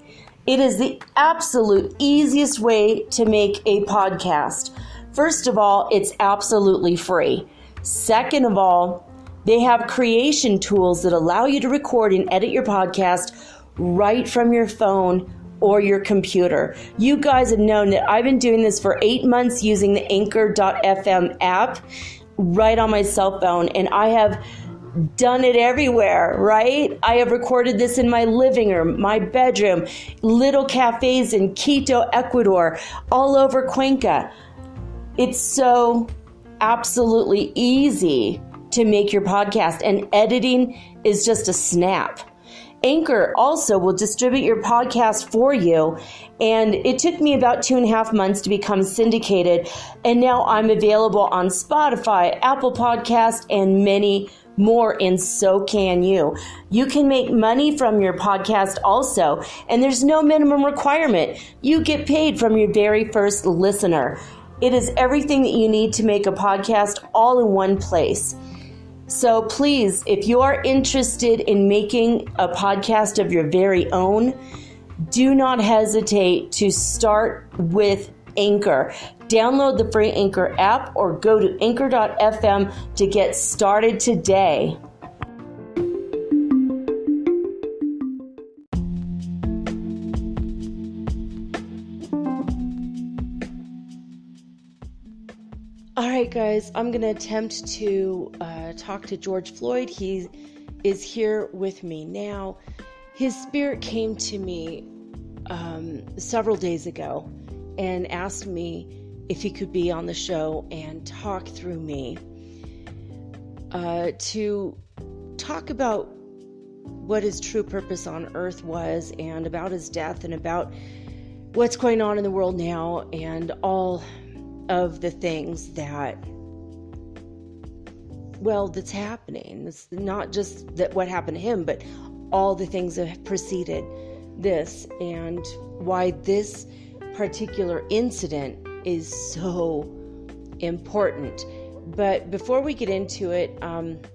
It is the absolute easiest way to make a podcast. First of all, it's absolutely free. Second of all, they have creation tools that allow you to record and edit your podcast right from your phone or your computer. You guys have known that I've been doing this for 8 months using the Anchor.fm app right on my cell phone, and I have done it everywhere, right? I have recorded this in my living room, my bedroom, little cafes in Quito, Ecuador, all over Cuenca. It's so absolutely easy to make your podcast, and editing is just a snap. Anchor also will distribute your podcast for you, and it took me about 2.5 months to become syndicated, and now I'm available on Spotify, Apple Podcast, and many more, and so can you. You can make money from your podcast also, and there's no minimum requirement. You get paid from your very first listener. It is everything that you need to make a podcast all in one place. So please, if you are interested in making a podcast of your very own, do not hesitate to start with Anchor. Download the free Anchor app or go to anchor.fm to get started today. All right, guys, I'm going to attempt to talk to George Floyd. He is here with me now. His spirit came to me several days ago and asked me if he could be on the show and talk through me to talk about what his true purpose on earth was, and about his death, and about what's going on in the world now, and all of the things that, well, that's happening. It's not just that what happened to him, but all the things that have preceded this, and why this particular incident is so important. But before we get into it, and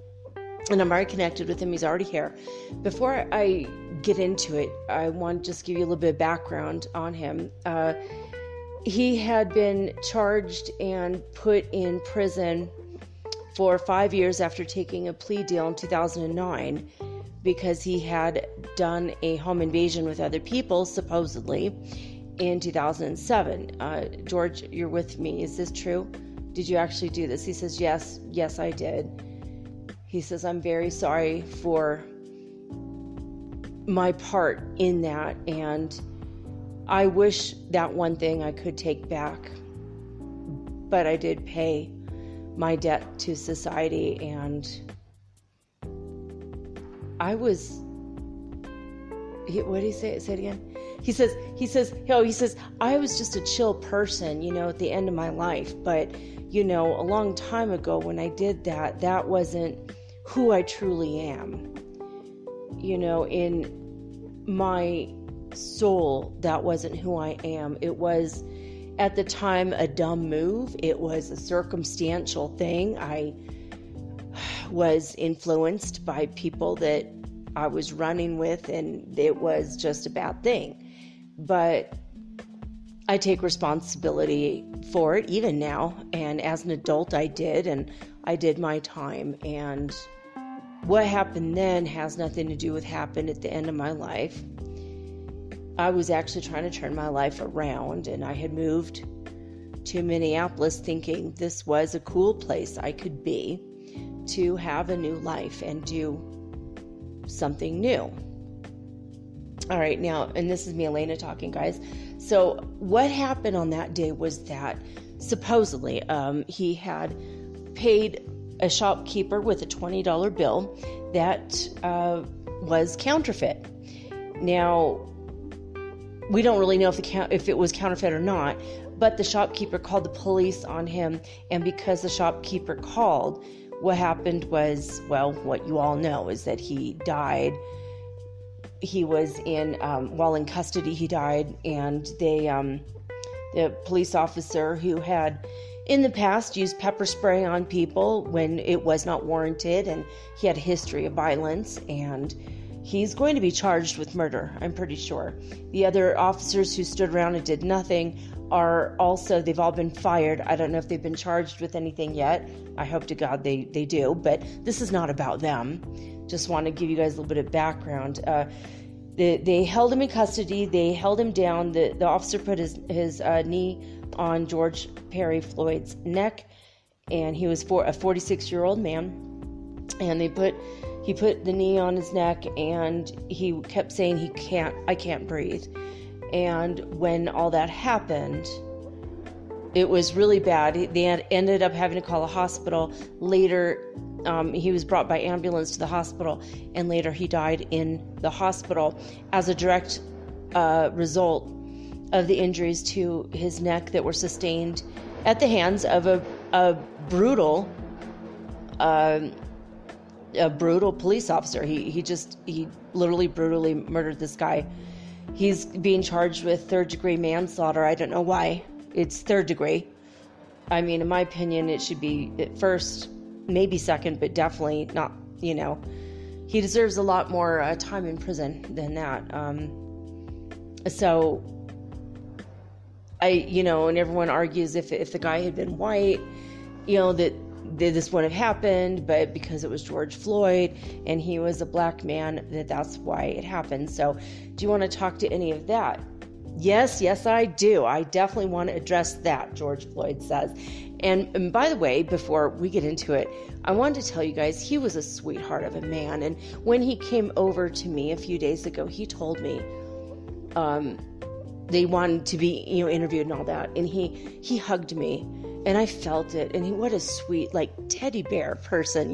I'm already connected with him, he's already here. Before I get into it, I want to just give you a little bit of background on him. He had been charged and put in prison for 5 years after taking a plea deal in 2009 because he had done a home invasion with other people, supposedly, in 2007. George, you're with me. Is this true? Did you actually do this? He says, yes, I did. He says, I'm very sorry for my part in that, and I wish that one thing I could take back, but I did pay my debt to society, and I was, what did he say? Say it again. He says, I was just a chill person, at the end of my life, but, a long time ago when I did that, that wasn't who I truly am. In my soul, that wasn't who I am. It was at the time a dumb move. It was a circumstantial thing. I was influenced by people that I was running with, and it was just a bad thing. But I take responsibility for it even now, and as an adult I did my time, and what happened then has nothing to do with happened at the end of my life. I was actually trying to turn my life around, and I had moved to Minneapolis thinking this was a cool place I could be to have a new life and do something new. All right, now, and this is me, Elena, talking, guys. So what happened on that day was that supposedly he had paid a shopkeeper with a $20 bill that was counterfeit. Now, we don't really know if it was counterfeit or not, but the shopkeeper called the police on him, and because the shopkeeper called, what happened was, well, what you all know is that he died. He was while in custody, he died, and the police officer who had in the past used pepper spray on people when it was not warranted, and he had a history of violence, and he's going to be charged with murder, I'm pretty sure. The other officers who stood around and did nothing they've all been fired. I don't know if they've been charged with anything yet. I hope to God they do, but this is not about them. Just want to give you guys a little bit of background. They held him in custody. They held him down. The officer put his knee on George Perry Floyd's neck, and he was a 46-year-old man, and he put the knee on his neck, and he kept saying, I can't breathe. And when all that happened, it was really bad. They ended up having to call a hospital. Later, he was brought by ambulance to the hospital, and later he died in the hospital as a direct result of the injuries to his neck that were sustained at the hands of a brutal police officer. He literally brutally murdered this guy. He's being charged with third-degree manslaughter. I don't know why it's third degree. I mean, in my opinion, it should be at first, maybe second, but definitely not, he deserves a lot more time in prison than that. So and everyone argues if the guy had been white, that this wouldn't have happened, but because it was George Floyd and he was a black man, that's why it happened. So do you want to talk to any of that? Yes, I do. I definitely want to address that, George Floyd says. And by the way, before we get into it, I wanted to tell you guys, he was a sweetheart of a man. And when he came over to me a few days ago, he told me they wanted to be, interviewed and all that. And he hugged me. And I felt it. And what a sweet, teddy bear person,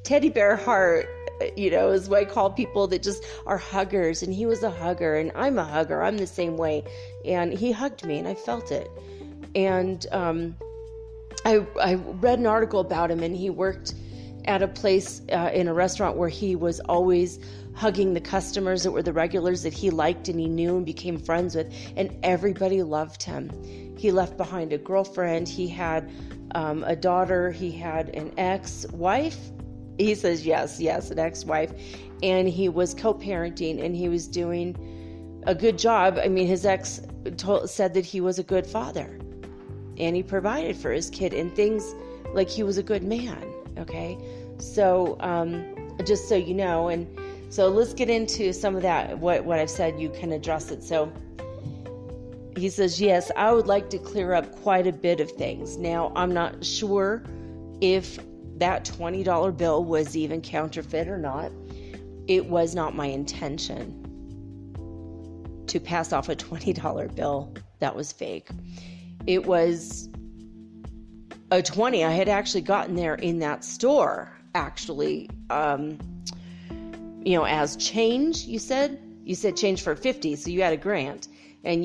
teddy bear heart, is what I call people that just are huggers. And he was a hugger, and I'm a hugger. I'm the same way. And he hugged me, and I felt it. And I read an article about him, and he worked at a place in a restaurant where he was always hugging the customers that were the regulars that he liked and he knew and became friends with, and everybody loved him. He left behind a girlfriend. He had a daughter. He had an ex-wife. He says yes, an ex-wife. And he was co-parenting, and he was doing a good job. I mean, his ex said that he was a good father, and he provided for his kid and things, like he was a good man, okay? So just so you know, and so let's get into some of that, what I've said, you can address it. So he says, yes, I would like to clear up quite a bit of things. Now, I'm not sure if that $20 bill was even counterfeit or not. It was not my intention to pass off a $20 bill that was fake. It was a 20 I had actually gotten there in that store, actually, as change. You said change for 50, so you had a grant, and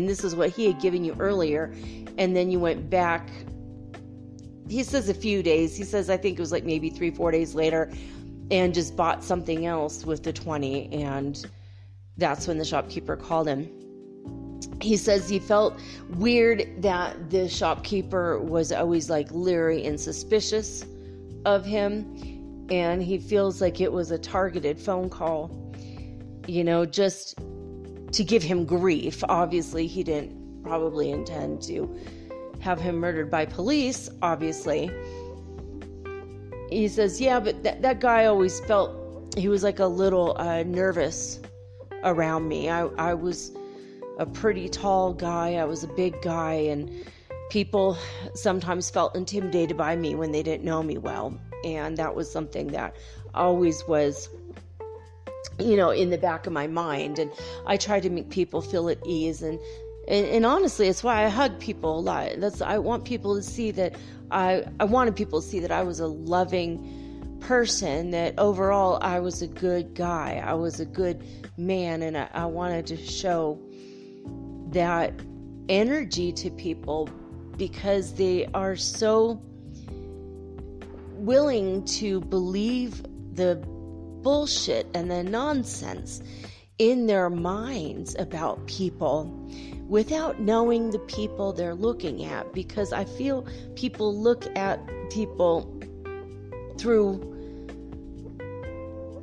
this is what he had given you earlier, and then you went back. He says a few days. He says, I think it was maybe 3-4 days later, and just bought something else with the 20, and that's when the shopkeeper called him. He says he felt weird that the shopkeeper was always leery and suspicious of him, and he feels like it was a targeted phone call, just to give him grief. Obviously, he didn't probably intend to have him murdered by police, obviously. He says, yeah, but that guy always felt he was a little nervous around me. I was a pretty tall guy. I was a big guy, and people sometimes felt intimidated by me when they didn't know me well. And that was something that always was, in the back of my mind. And I try to make people feel at ease. And honestly, it's why I hug people a lot. I want people to see that I wanted people to see that I was a loving person, that overall I was a good guy. I was a good man, and I wanted to show that energy to people because they are so willing to believe the bullshit and the nonsense in their minds about people without knowing the people they're looking at, because I feel people look at people through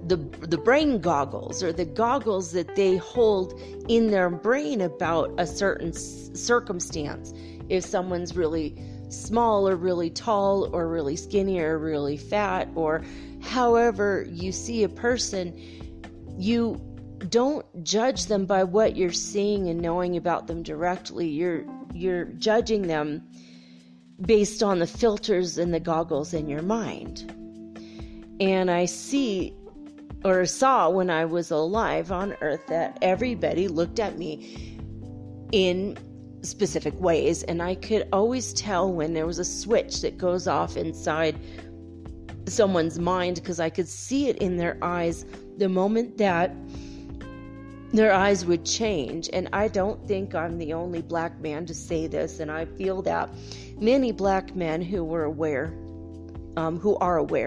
the brain goggles, or the goggles that they hold in their brain about a certain circumstance. If someone's really small or really tall or really skinny or really fat, or however you see a person, you don't judge them by what you're seeing and knowing about them directly. You're judging them based on the filters and the goggles in your mind. And I saw when I was alive on earth that everybody looked at me in specific ways, and I could always tell when there was a switch that goes off inside someone's mind, because I could see it in their eyes the moment that their eyes would change. And I don't think I'm the only black man to say this, and I feel that many black men who are aware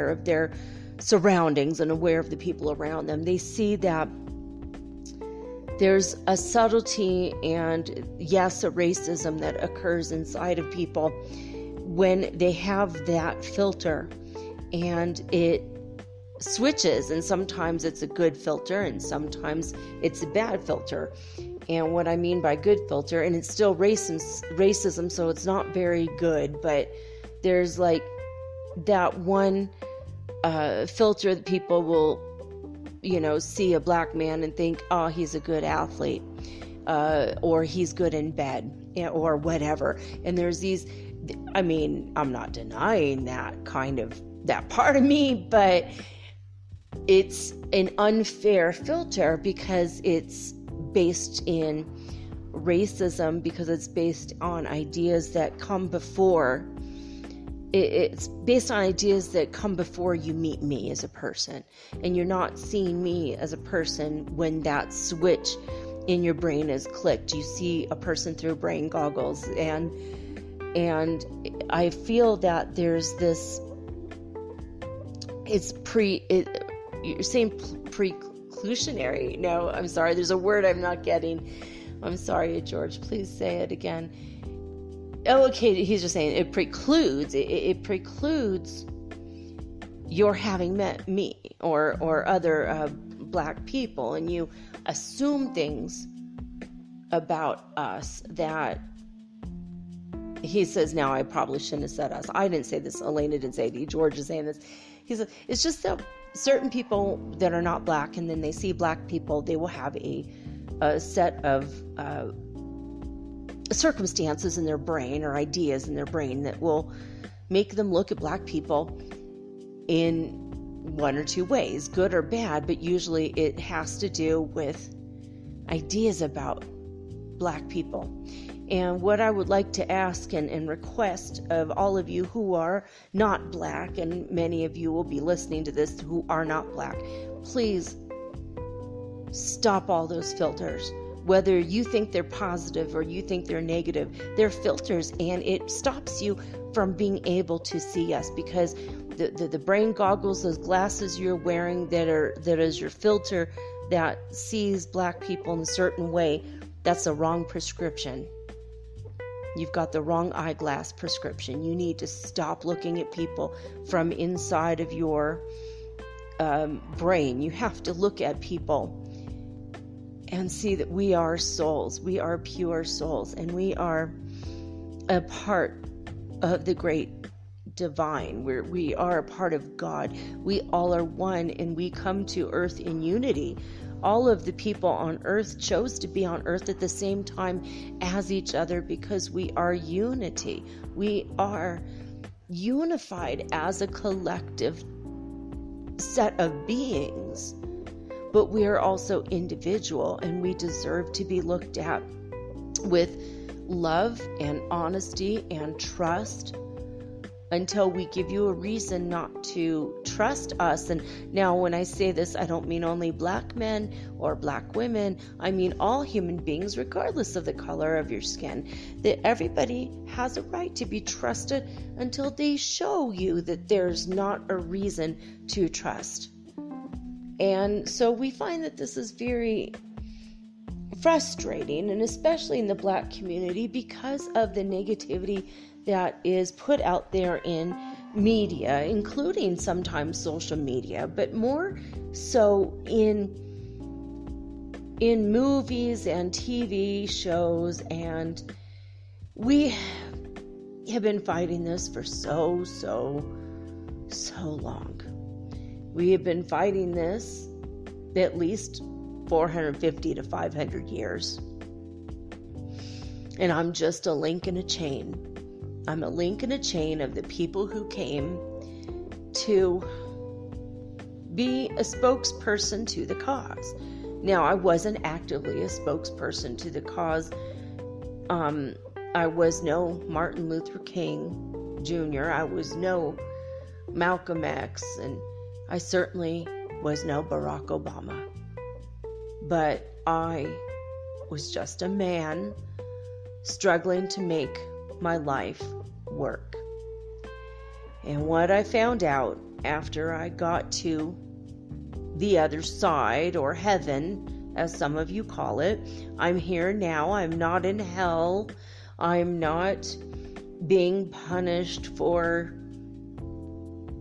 of their surroundings and aware of the people around them, they see that there's a subtlety and, yes, a racism that occurs inside of people when they have that filter, and it switches, and sometimes it's a good filter and sometimes it's a bad filter. And what I mean by good filter, and it's still racism, so it's not very good, but there's like that one filter that people will, see a black man and think, oh, he's a good athlete, or he's good in bed, or whatever. And there's these, I'm not denying that part of me, but it's an unfair filter because it's based in racism, because it's based on ideas that come before. It's based on ideas that come before you meet me as a person, and you're not seeing me as a person when that switch in your brain is clicked. You see a person through brain goggles, and I feel that there's this. You're saying preclusionary. No, I'm sorry. There's a word I'm not getting. I'm sorry, George. Please say it again. Oh, okay. He's just saying it precludes. It precludes your having met me or other black people, and you assume things about us that he says. Now, I probably shouldn't have said us. I didn't say this. Elena didn't say it. George is saying this. He said it's just that certain people that are not black, and then they see black people, they will have a set of circumstances in their brain or ideas in their brain that will make them look at black people in one or two ways, good or bad, but usually it has to do with ideas about black people. And what I would like to ask and request of all of you who are not black, and many of you will be listening to this who are not black, please stop all those filters. Whether you think they're positive or you think they're negative, they're filters, and it stops you from being able to see us, because the brain goggles, those glasses you're wearing that is your filter that sees black people in a certain way, that's a wrong prescription. You've got the wrong eyeglass prescription. You need to stop looking at people from inside of your brain. You have to look at people and see that we are souls. We are pure souls, and we are a part of the great divine. We are a part of God. We all are one, and we come to earth in unity. All of the people on earth chose to be on earth at the same time as each other because we are unity. We are unified as a collective set of beings. But we are also individual, and we deserve to be looked at with love and honesty and trust until we give you a reason not to trust us. And now when I say this, I don't mean only black men or black women. I mean all human beings, regardless of the color of your skin, that everybody has a right to be trusted until they show you that there's not a reason to trust. And so we find that this is very frustrating, and especially in the Black community, because of the negativity that is put out there in media, including sometimes social media, but more so in movies and TV shows. And we have been fighting this for so long. We have been fighting this at least 450 to 500 years. And I'm just a link in a chain. I'm a link in a chain of the people who came to be a spokesperson to the cause. Now, I wasn't actively a spokesperson to the cause. I was no Martin Luther King Jr. I was no Malcolm X, and I certainly was no Barack Obama. But I was just a man struggling to make my life work. And what I found out after I got to the other side, or heaven, as some of you call it, I'm here now. I'm not in hell. I'm not being punished for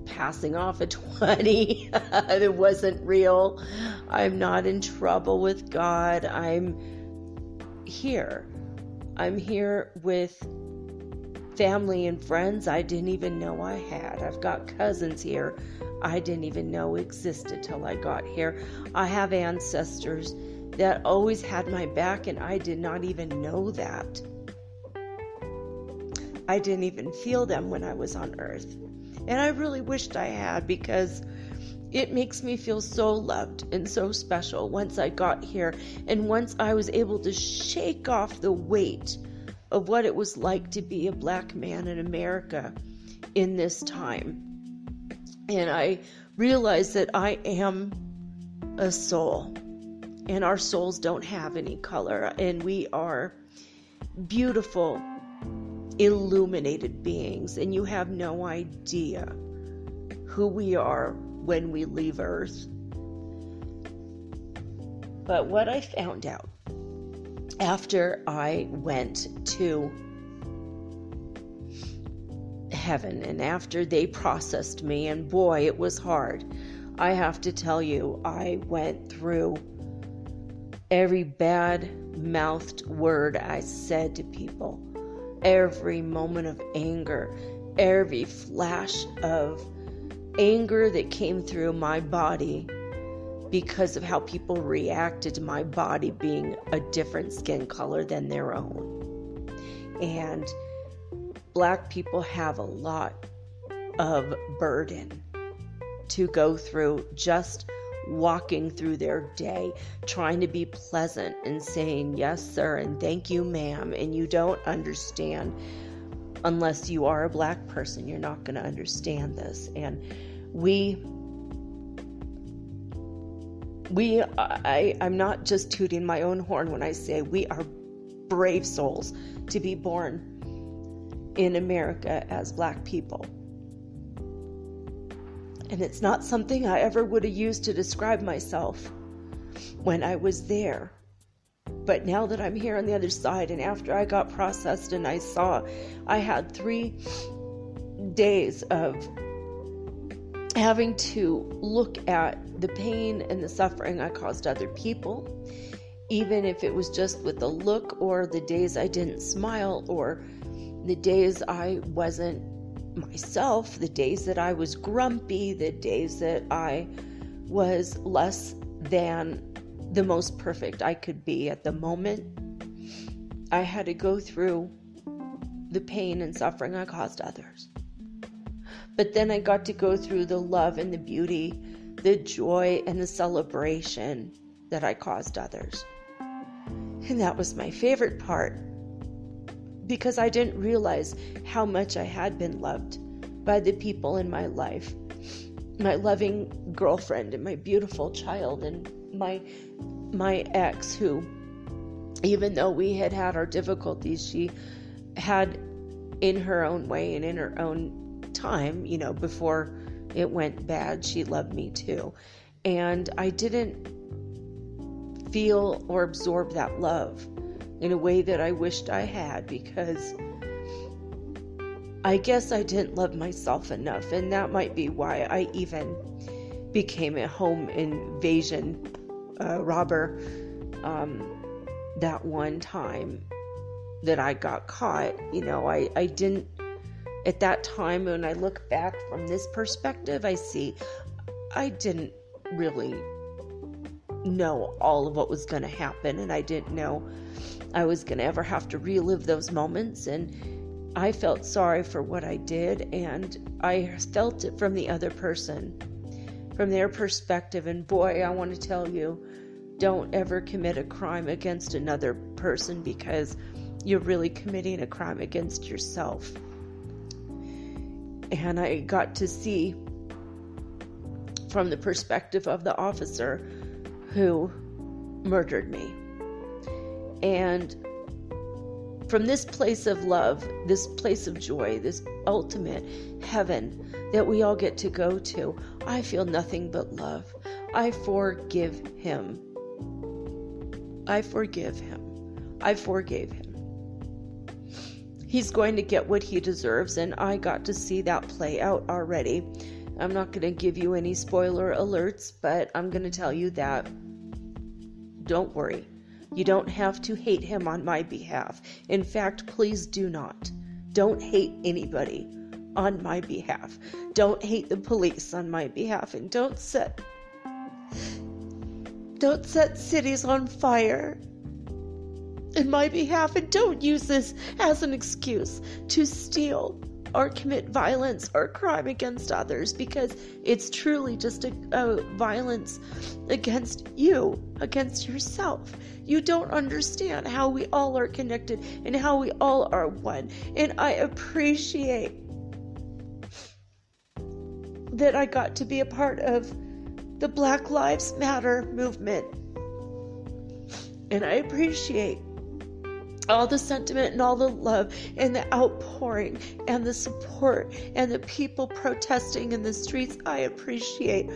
passing off a 20 that wasn't real. I'm not in trouble with God. I'm here. I'm here with family and friends I didn't even know I had. I've got cousins here I didn't even know existed till I got here. I have ancestors that always had my back, and I did not even know that. I didn't even feel them when I was on earth. And I really wished I had, because it makes me feel so loved and so special once I got here, and once I was able to shake off the weight of what it was like to be a Black man in America in this time. And I realized that I am a soul, and our souls don't have any color, and we are beautiful, illuminated beings, and you have no idea who we are when we leave Earth. But what I found out after I went to heaven, and after they processed me, and boy, it was hard. I have to tell you, I went through every bad-mouthed word I said to people, every moment of anger, every flash of anger that came through my body because of how people reacted to my body being a different skin color than their own. And Black people have a lot of burden to go through, just walking through their day, trying to be pleasant and saying yes sir and thank you ma'am, and you don't understand. Unless you are a Black person, you're not going to understand this. And I'm not just tooting my own horn when I say we are brave souls to be born in America as Black people. And it's not something I ever would have used to describe myself when I was there. But now that I'm here on the other side, and after I got processed and I saw I had 3 days of having to look at the pain and the suffering I caused other people, even if it was just with a look, or the days I didn't smile, or the days I wasn't myself, the days that I was grumpy, the days that I was less than the most perfect I could be at the moment. I had to go through the pain and suffering I caused others. But then I got to go through the love and the beauty, the joy and the celebration that I caused others. And that was my favorite part, because I didn't realize how much I had been loved by the people in my life. My loving girlfriend and my beautiful child, and my ex, who, even though we had our difficulties, she had, in her own way and in her own time, before it went bad, she loved me too. And I didn't feel or absorb that love in a way that I wished I had, because I guess I didn't love myself enough, and that might be why I even became a home invasion robber that one time that I got caught. I didn't, at that time, when I look back from this perspective, I see I didn't really know all of what was going to happen, and I didn't know I was going to ever have to relive those moments, and I felt sorry for what I did, and I felt it from the other person, from their perspective. And boy, I want to tell you, don't ever commit a crime against another person, because you're really committing a crime against yourself. And I got to see from the perspective of the officer who murdered me. And from this place of love, this place of joy, this ultimate heaven that we all get to go to, I feel nothing but love. I forgive him. I forgive him. I forgave him. He's going to get what he deserves, and I got to see that play out already. I'm not going to give you any spoiler alerts, but I'm going to tell you that don't worry. You don't have to hate him on my behalf. In fact, please do not. Don't hate anybody on my behalf. Don't hate the police on my behalf, and don't set cities on fire in my behalf, and don't use this as an excuse to steal or commit violence or crime against others, because it's truly just a violence against you, against yourself. You don't understand how we all are connected and how we all are one. And I appreciate that I got to be a part of the Black Lives Matter movement. And I appreciate all the sentiment and all the love and the outpouring and the support and the people protesting in the streets. I appreciate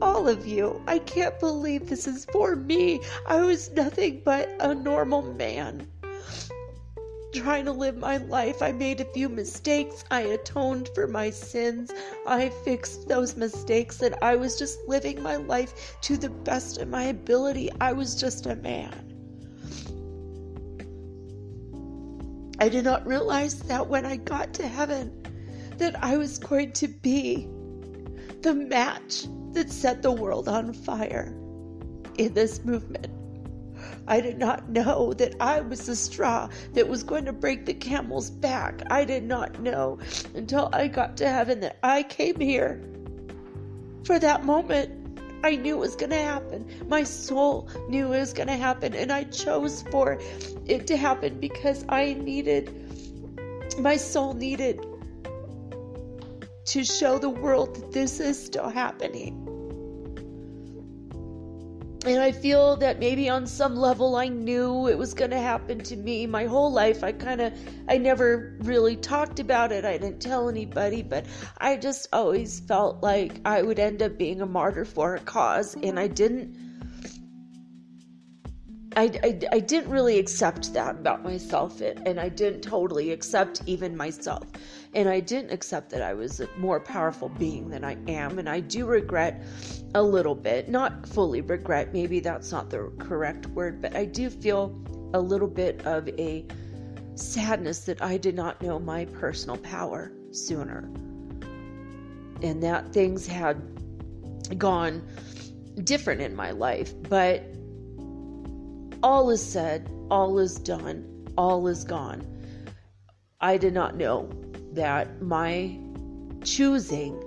all of you. I can't believe this is for me. I was nothing but a normal man trying to live my life. I made a few mistakes. I atoned for my sins. I fixed those mistakes, and I was just living my life to the best of my ability. I was just a man. I did not realize that when I got to heaven, that I was going to be the match that set the world on fire in this movement. I did not know that I was the straw that was going to break the camel's back. I did not know until I got to heaven that I came here for that moment. I knew it was going to happen. My soul knew it was going to happen, and I chose for it to happen because my soul needed to show the world that this is still happening. And I feel that maybe on some level I knew it was going to happen to me my whole life. I never really talked about it. I didn't tell anybody, but I just always felt like I would end up being a martyr for a cause. And I didn't really accept that about myself, and I didn't totally accept even myself. And I didn't accept that I was a more powerful being than I am. And I do regret a little bit, not fully regret, maybe that's not the correct word, but I do feel a little bit of a sadness that I did not know my personal power sooner. And that things had gone different in my life. But all is said, all is done, all is gone. I did not know that my choosing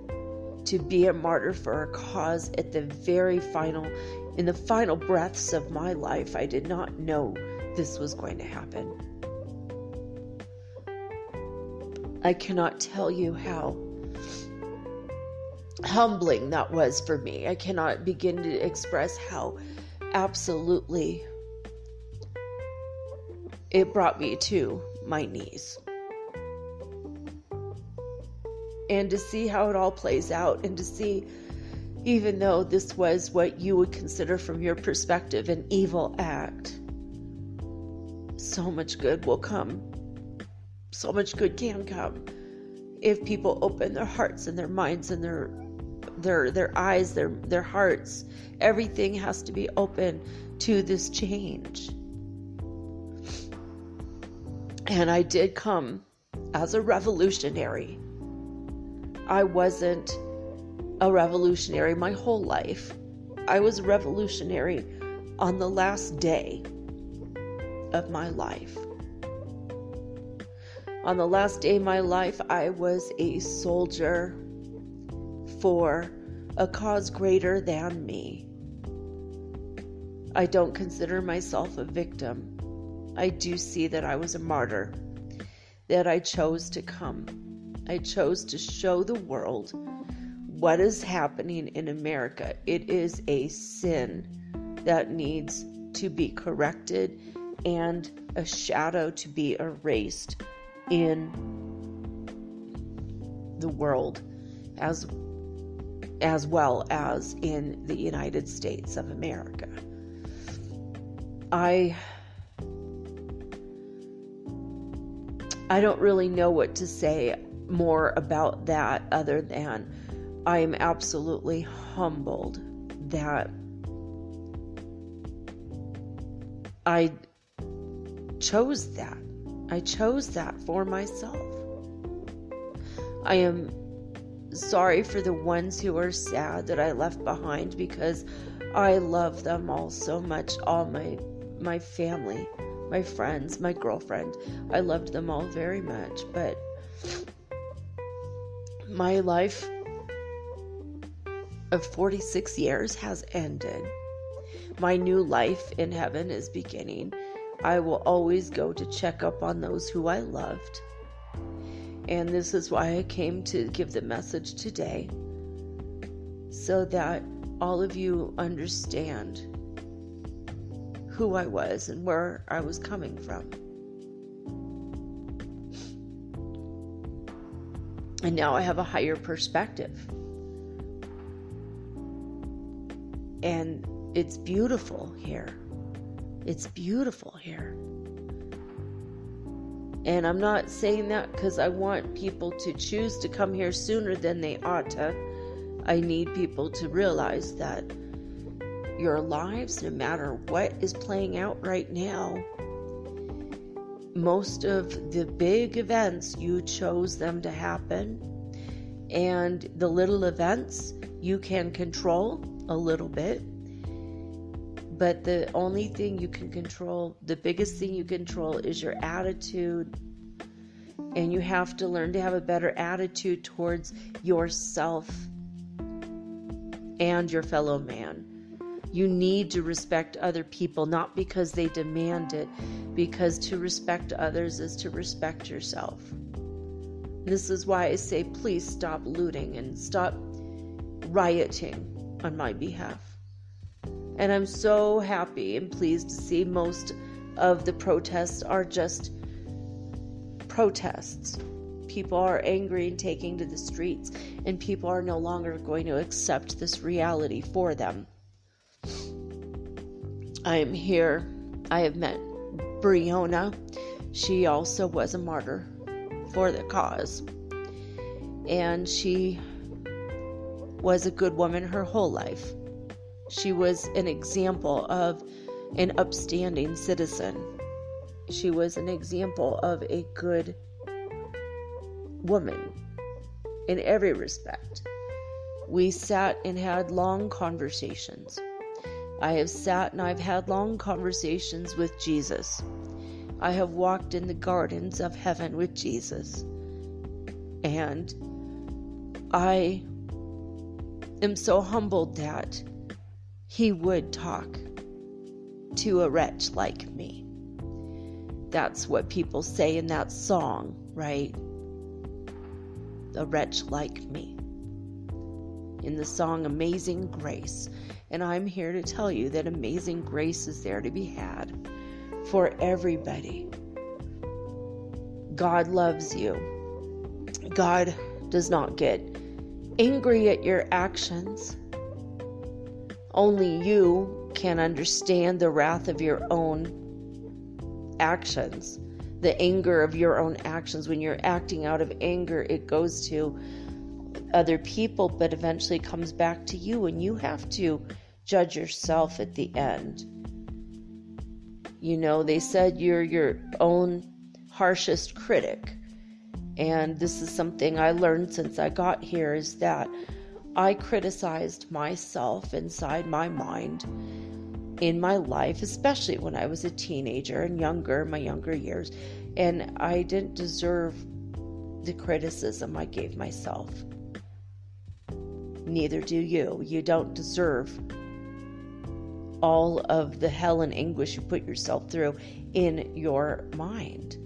to be a martyr for a cause at the in the final breaths of my life, I did not know this was going to happen. I cannot tell you how humbling that was for me. I cannot begin to express how absolutely it brought me to my knees. And to see how it all plays out, and to see even though this was what you would consider from your perspective an evil act, so much good will come. So much good can come if people open their hearts and their minds and their eyes, their hearts. Everything has to be open to this change. And I did come as a revolutionary. I wasn't a revolutionary my whole life. I was a revolutionary on the last day of my life. On the last day of my life, I was a soldier for a cause greater than me. I don't consider myself a victim. I do see that I was a martyr, that I chose to come. I chose to show the world what is happening in America. It is a sin that needs to be corrected and a shadow to be erased in the world as well as in the United States of America. I don't really know what to say more about that other than I am absolutely humbled that I chose that. I chose that for myself. I am sorry for the ones who are sad that I left behind, because I love them all so much. All my family, my friends, my girlfriend, I loved them all very much. But my life of 46 years has ended. My new life in heaven is beginning. I will always go to check up on those who I loved. And this is why I came to give the message today, so that all of you understand who I was and where I was coming from. And now I have a higher perspective. And it's beautiful here. It's beautiful here. And I'm not saying that because I want people to choose to come here sooner than they ought to. I need people to realize that your lives, no matter what is playing out right now, most of the big events, you chose them to happen. And the little events, you can control a little bit. But the only thing you can control, the biggest thing you control, is your attitude. And you have to learn to have a better attitude towards yourself and your fellow man. You need to respect other people, not because they demand it, because to respect others is to respect yourself. This is why I say, please stop looting and stop rioting on my behalf. And I'm so happy and pleased to see most of the protests are just protests. People are angry and taking to the streets, and people are no longer going to accept this reality for them. I am here. I have met Breonna. She also was a martyr for the cause. And she was a good woman her whole life. She was an example of an upstanding citizen. She was an example of a good woman in every respect. We sat and had long conversations. I have sat and I've had long conversations with Jesus. I have walked in the gardens of heaven with Jesus. And I am so humbled that he would talk to a wretch like me. That's what people say in that song, right? A wretch like me. In the song Amazing Grace. And I'm here to tell you that amazing grace is there to be had for everybody. God loves you. God does not get angry at your actions. Only you can understand the wrath of your own actions, the anger of your own actions. When you're acting out of anger, it goes to other people, but eventually comes back to you, and you have to judge yourself at the end. They said you're your own harshest critic. And this is something I learned since I got here, is that I criticized myself inside my mind in my life, especially when I was a teenager and my younger years. And I didn't deserve the criticism I gave myself. Neither do you. You don't deserve all of the hell and anguish you put yourself through in your mind.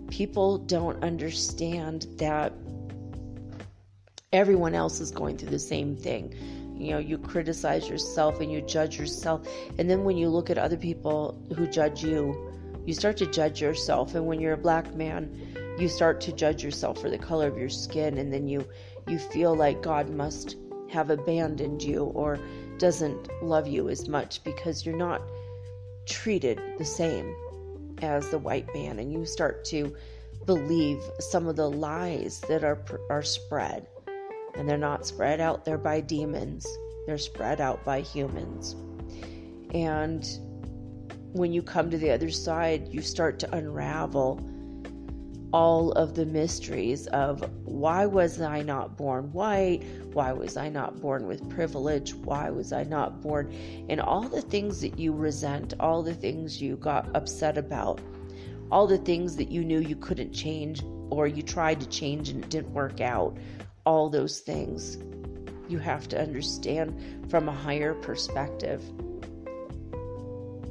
People don't understand that everyone else is going through the same thing. You criticize yourself and you judge yourself. And then when you look at other people who judge you, you start to judge yourself. And when you're a black man, you start to judge yourself for the color of your skin. And then you feel like God must have abandoned you or doesn't love you as much because you're not treated the same as the white man. And you start to believe some of the lies that are spread. And they're not spread out there by demons. They're spread out by humans. And when you come to the other side, you start to unravel all of the mysteries of why was I not born white? Why was I not born with privilege? Why was I not born? And all the things that you resent, all the things you got upset about, all the things that you knew you couldn't change or you tried to change and it didn't work out. All those things you have to understand from a higher perspective,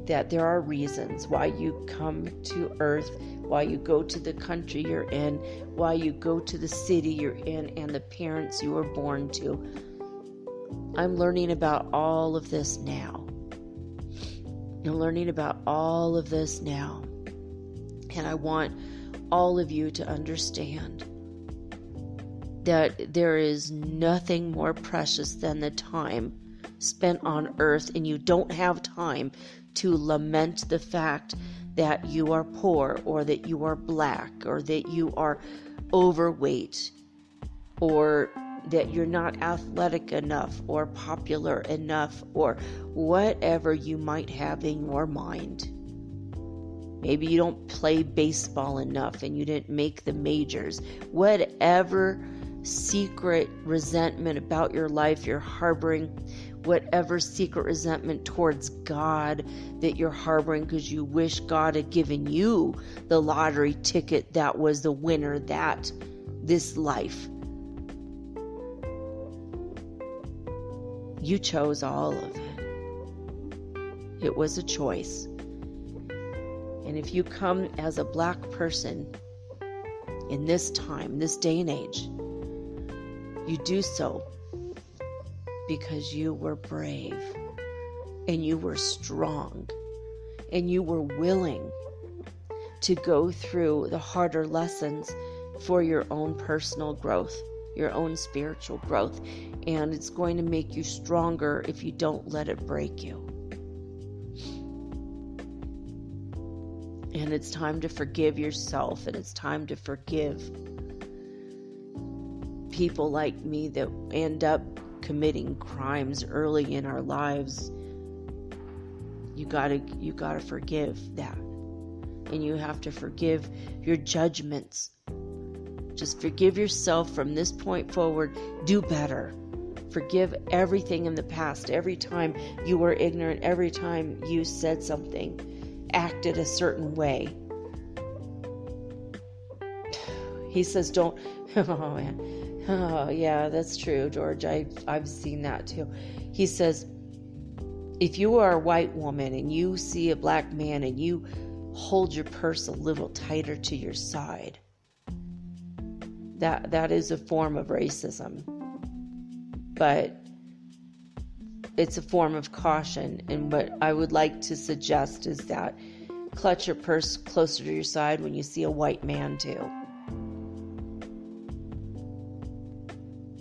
that there are reasons why you come to earth, why you go to the country you're in, why you go to the city you're in, and the parents you were born to. I'm learning about all of this now. And I want all of you to understand that there is nothing more precious than the time spent on earth, and you don't have time to lament the fact that you are poor or that you are black or that you are overweight or that you're not athletic enough or popular enough or whatever you might have in your mind. Maybe you don't play baseball enough and you didn't make the majors. Whatever secret resentment about your life you're harboring, whatever secret resentment towards God that you're harboring because you wish God had given you the lottery ticket that was the winner this life. You chose all of it. It was a choice. And if you come as a black person in this time, this day and age, you do so because you were brave and you were strong and you were willing to go through the harder lessons for your own personal growth, your own spiritual growth. And it's going to make you stronger if you don't let it break you. And it's time to forgive yourself, and it's time to forgive people like me that end up committing crimes early in our lives. You gotta forgive that. And you have to forgive your judgments. Just forgive yourself from this point forward. Do better. Forgive everything in the past. Every time you were ignorant, every time you said something, acted a certain way. He says, don't, oh man. Oh, yeah, that's true, George. I've seen that too. He says, if you are a white woman and you see a black man and you hold your purse a little tighter to your side, that is a form of racism. But it's a form of caution. And what I would like to suggest is that clutch your purse closer to your side when you see a white man too.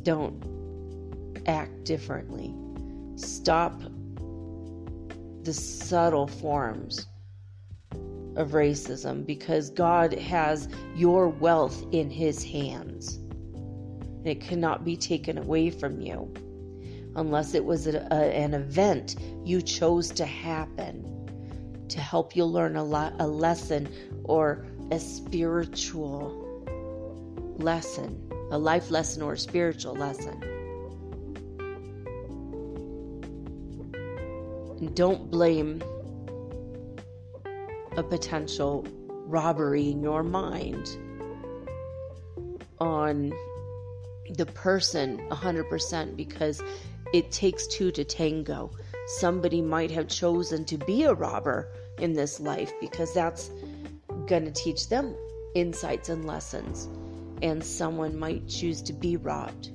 Don't act differently. stop the subtle forms of racism, because God has your wealth in his hands. And it cannot be taken away from you unless it was an event you chose to happen to help you learn a lesson, or a spiritual lesson, a life lesson or a spiritual lesson. And don't blame a potential robbery in your mind on the person 100%, because it takes two to tango. Somebody might have chosen to be a robber in this life because that's going to teach them insights and lessons, and someone might choose to be robbed.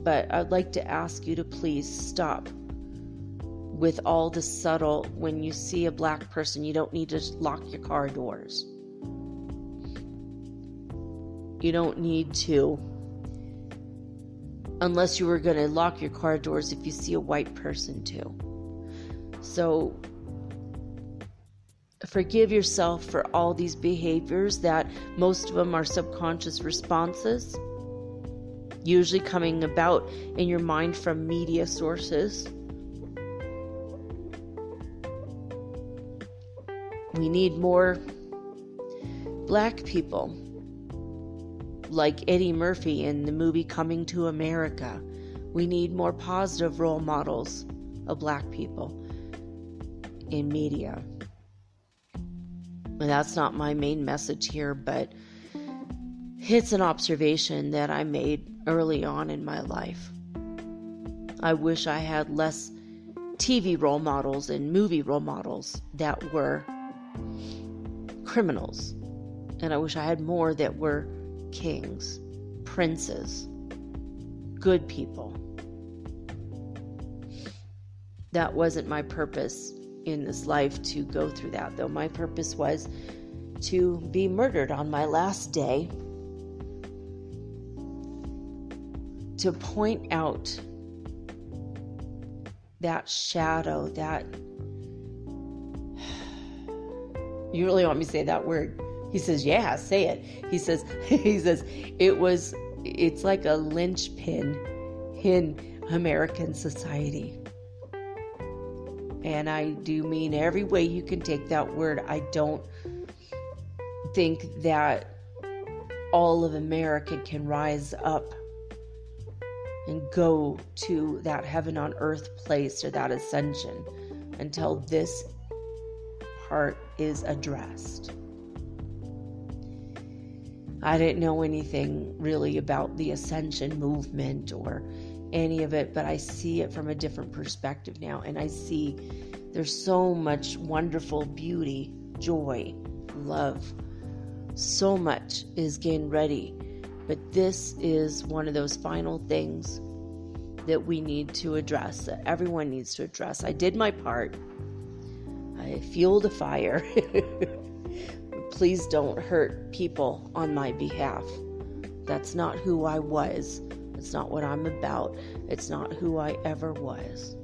But I'd like to ask you to please stop with all the subtle. When you see a black person, you don't need to lock your car doors. You don't need to, unless you were going to lock your car doors if you see a white person too. So forgive yourself for all these behaviors that most of them are subconscious responses, usually coming about in your mind from media sources. We need more black people like Eddie Murphy in the movie Coming to America. We need more positive role models of black people in media. And that's not my main message here, but it's an observation that I made early on in my life. I wish I had less TV role models and movie role models that were criminals. And I wish I had more that were kings, princes, good people. That wasn't my purpose in this life, to go through that, though. My purpose was to be murdered on my last day, to point out that shadow, that... You really want me to say that word? He says, yeah, say it. He says, it's like a linchpin in American society. And I do mean every way you can take that word. I don't think that all of America can rise up and go to that heaven on earth place, or that ascension, until this part is addressed. I didn't know anything really about the ascension movement or any of it, but I see it from a different perspective now, and I see there's so much wonderful beauty, joy, love. So much is getting ready, but this is one of those final things that we need to address, that everyone needs to address. I did my part. I fueled a fire. Please don't hurt people on my behalf. That's not who I was. It's not what I'm about. It's not who I ever was.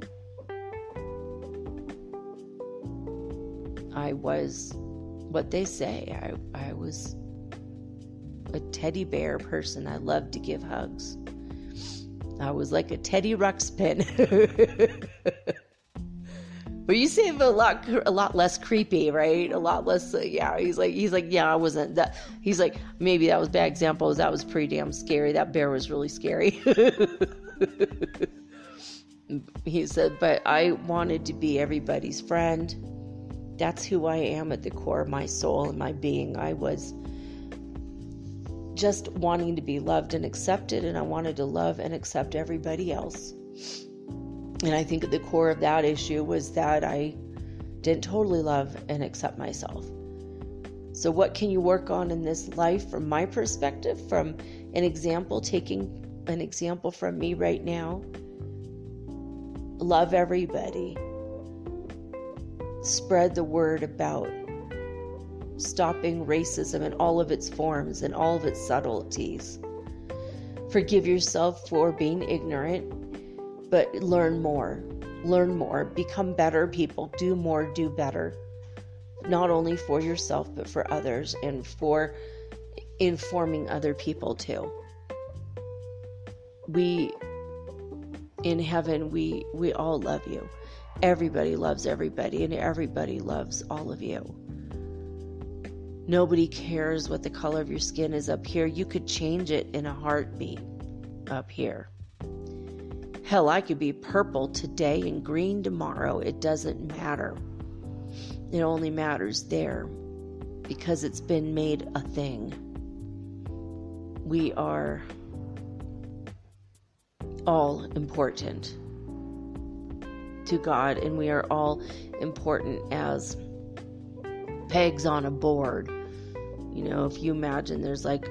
I was what they say. I was a teddy bear person. I loved to give hugs. I was like a Teddy Ruxpin. But you say it a lot less creepy, right? A lot less, yeah. He's like, yeah, I wasn't that. He's like, maybe that was bad examples. That was pretty damn scary. That bear was really scary. He said, but I wanted to be everybody's friend. That's who I am at the core of my soul and my being. I was just wanting to be loved and accepted, and I wanted to love and accept everybody else. And I think at the core of that issue was that I didn't totally love and accept myself. So what can you work on in this life from my perspective, from an example, taking an example from me right now? Love everybody. Spread the word about stopping racism in all of its forms and all of its subtleties. Forgive yourself for being ignorant, but learn more. learn more, become better people, do more, do better. Not only for yourself, but for others, and for informing other people too. We, in heaven, we all love you. Everybody loves everybody, and everybody loves all of you. Nobody cares what the color of your skin is up here. You could change it in a heartbeat up here. Hell, I could be purple today and green tomorrow. It doesn't matter. It only matters there because it's been made a thing. We are all important to God, and we are all important as pegs on a board. You know, if you imagine there's like,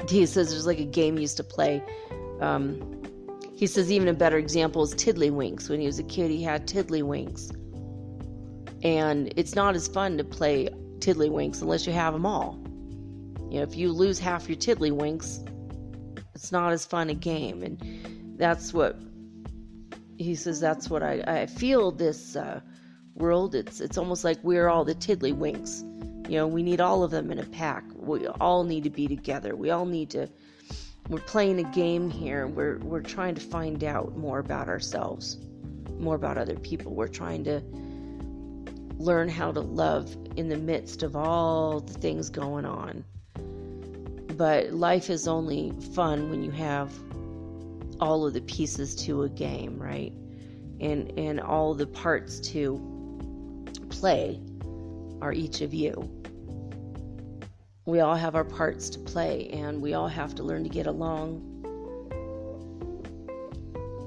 he says there's like a game he used to play. He says even a better example is tiddlywinks. When he was a kid, he had tiddlywinks. And it's not as fun to play tiddlywinks unless you have them all. You know, if you lose half your tiddlywinks, it's not as fun a game. And that's what he says, that's what I feel this world. It's almost like we're all the tiddlywinks. You know, we need all of them in a pack. We all need to be together. We all need to, we're playing a game here. We're trying to find out more about ourselves, more about other people. We're trying to learn how to love in the midst of all the things going on. But life is only fun when you have all of the pieces to a game, right? And all the parts to play are each of you. We all have our parts to play, and we all have to learn to get along.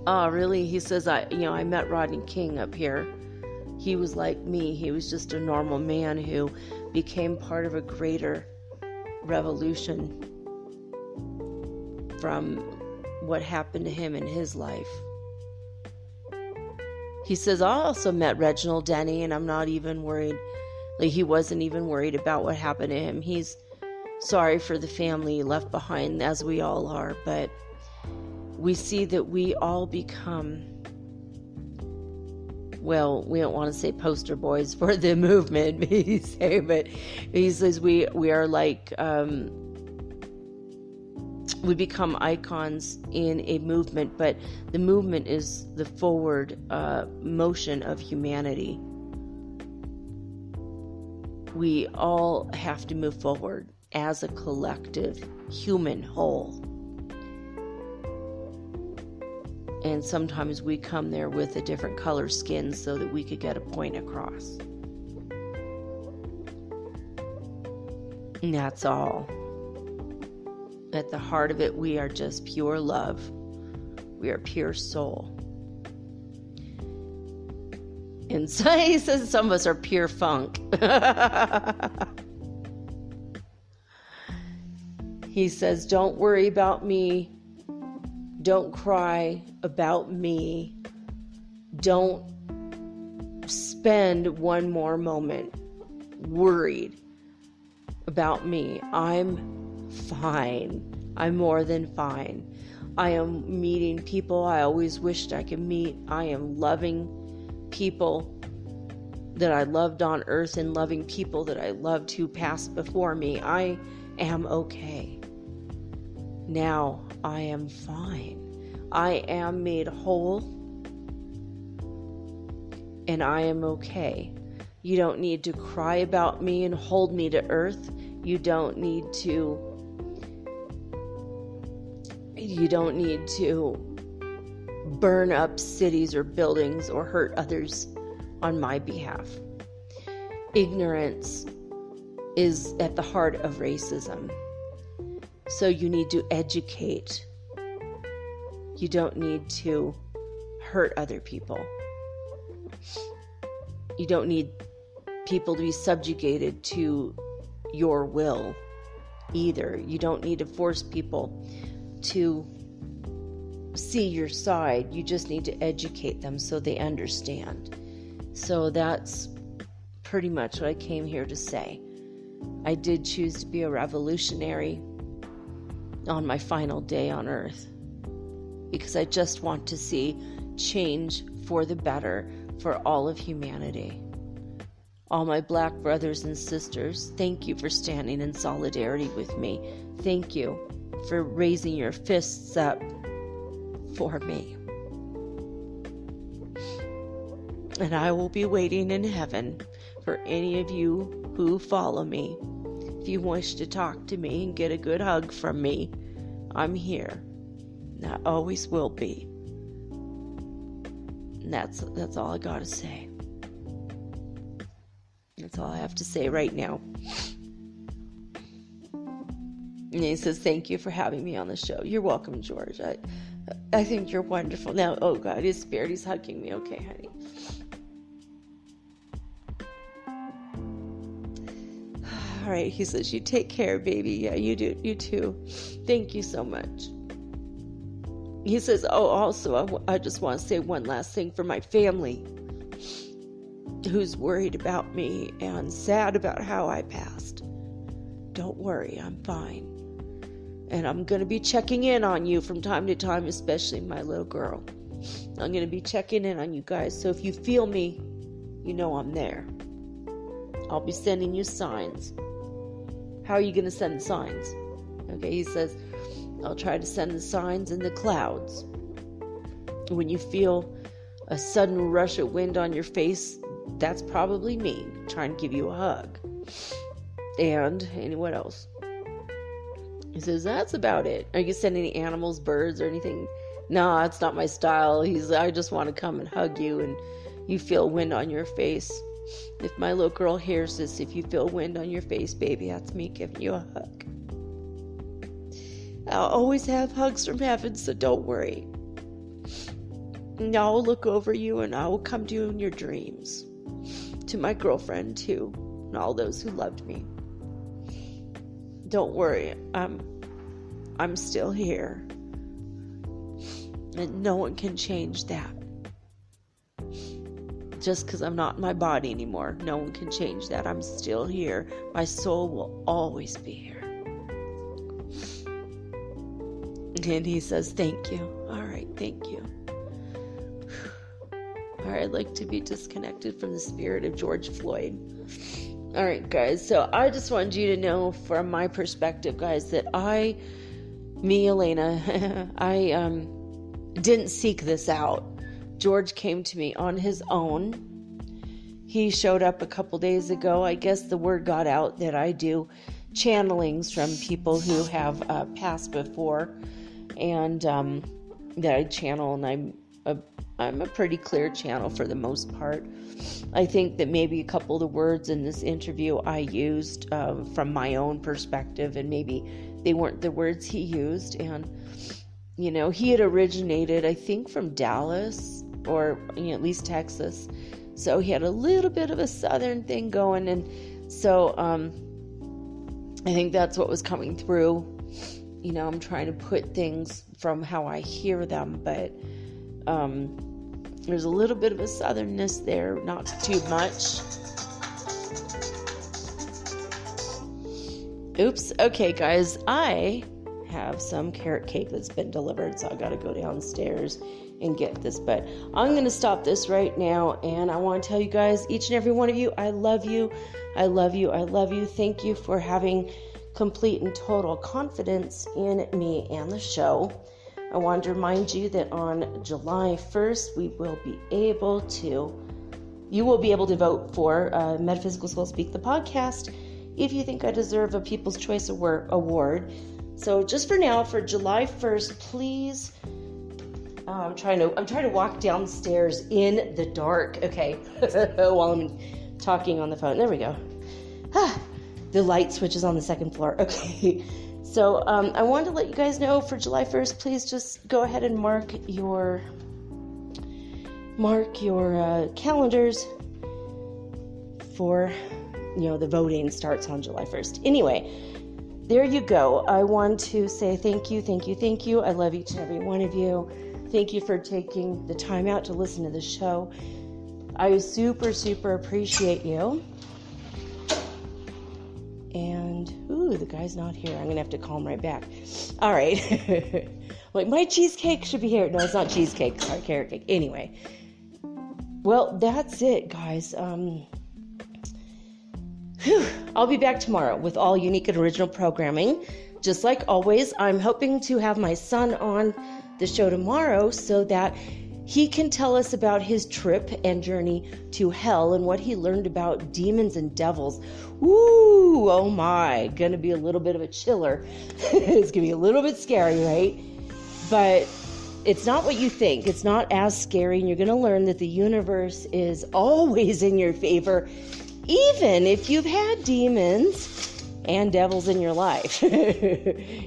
Really? He says, I met Rodney King up here. He was like me. He was just a normal man who became part of a greater revolution from what happened to him in his life. He says, I also met Reginald Denny, and I'm not even worried. Like, he wasn't even worried about what happened to him. He's sorry for the family left behind, as we all are, but we see that we all become, well, we don't want to say poster boys for the movement, but he says we are like, we become icons in a movement, but the movement is the forward motion of humanity. We all have to move forward as a collective human whole. And sometimes we come there with a different color skin so that we could get a point across. And that's all. At the heart of it, we are just pure love. We are pure soul. And so he says some of us are pure funk. He says, don't worry about me. Don't cry about me. Don't spend one more moment worried about me. I'm fine. I'm more than fine. I am meeting people I always wished I could meet. I am loving people that I loved on earth and loving people that I loved who passed before me. I am okay. Now I am fine. I am made whole, and I am okay. You don't need to cry about me and hold me to earth. You don't need to burn up cities or buildings or hurt others on my behalf. Ignorance is at the heart of racism. So you need to educate. You don't need to hurt other people. You don't need people to be subjugated to your will either. You don't need to force people to see your side. You just need to educate them so they understand. So that's pretty much what I came here to say. I did choose to be a revolutionary on my final day on earth because I just want to see change for the better for all of humanity. All my black brothers and sisters, thank you for standing in solidarity with me. Thank you for raising your fists up for me. And I will be waiting in heaven for any of you who follow me. If you wish to talk to me and get a good hug from me, I'm here. And I always will be. And that's all I gotta say. That's all I have to say right now. And he says, thank you for having me on the show. You're welcome, George. I think you're wonderful. Now, oh God, his spirit, he's hugging me. Okay, honey. All right, he says, you take care, baby. Yeah, you do. You too. Thank you so much. He says, oh, also, I just want to say one last thing for my family who's worried about me and sad about how I passed. Don't worry, I'm fine. And I'm going to be checking in on you from time to time, especially my little girl. I'm going to be checking in on you guys. So if you feel me, you know I'm there. I'll be sending you signs. How are you going to send the signs? Okay, he says, I'll try to send the signs in the clouds. When you feel a sudden rush of wind on your face, that's probably me trying to give you a hug. And what else? He says, that's about it. Are you sending any animals, birds, or anything? No, it's not my style. I just want to come and hug you and you feel wind on your face. If my little girl hears this, if you feel wind on your face, baby, that's me giving you a hug. I'll always have hugs from heaven, so don't worry. And I will look over you and I will come to you in your dreams. To my girlfriend, too, and all those who loved me. Don't worry, I'm still here. And no one can change that. Just because I'm not in my body anymore, no one can change that. I'm still here. My soul will always be here. And he says, thank you. All right, thank you. All right, I'd like to be disconnected from the spirit of George Floyd. All right, guys, so I just wanted you to know from my perspective, guys, that Elena, I didn't seek this out. George came to me on his own. He showed up a couple days ago. I guess the word got out that I do channelings from people who have passed before, and that I channel, and I'm a pretty clear channel for the most part. I think that maybe a couple of the words in this interview I used from my own perspective, and maybe they weren't the words he used. And, he had originated, I think, from Dallas, or at least Texas. So he had a little bit of a southern thing going. And so I think that's what was coming through. I'm trying to put things from how I hear them, but there's a little bit of a southernness there, not too much. Oops. Okay, guys, I have some carrot cake that's been delivered, so I got to go downstairs and get this. But I'm going to stop this right now, and I want to tell you guys, each and every one of you, I love you. I love you. I love you. Thank you for having complete and total confidence in me and the show. I wanted to remind you that on July 1st, you will be able to vote for Metaphysical Soul Speak, the podcast, if you think I deserve a People's Choice Award. So just for now, for July 1st, please, I'm trying to walk downstairs in the dark, okay, while I'm talking on the phone. There we go. The light switch is on the second floor. Okay. So I wanted to let you guys know for July 1st, please just go ahead and mark your calendars for, the voting starts on July 1st. Anyway, there you go. I want to say thank you, thank you, thank you. I love each and every one of you. Thank you for taking the time out to listen to the show. I super, super appreciate you. And, the guy's not here. I'm going to have to call him right back. All right. Like, my cheesecake should be here. No, it's not cheesecake. Sorry, carrot cake. Anyway. Well, that's it, guys. I'll be back tomorrow with all unique and original programming. Just like always, I'm hoping to have my son on the show tomorrow so that he can tell us about his trip and journey to hell and what he learned about demons and devils. Ooh, oh my, gonna be a little bit of a chiller. It's gonna be a little bit scary, right? But it's not what you think. It's not as scary, and you're gonna learn that the universe is always in your favor, even if you've had demons and devils in your life. And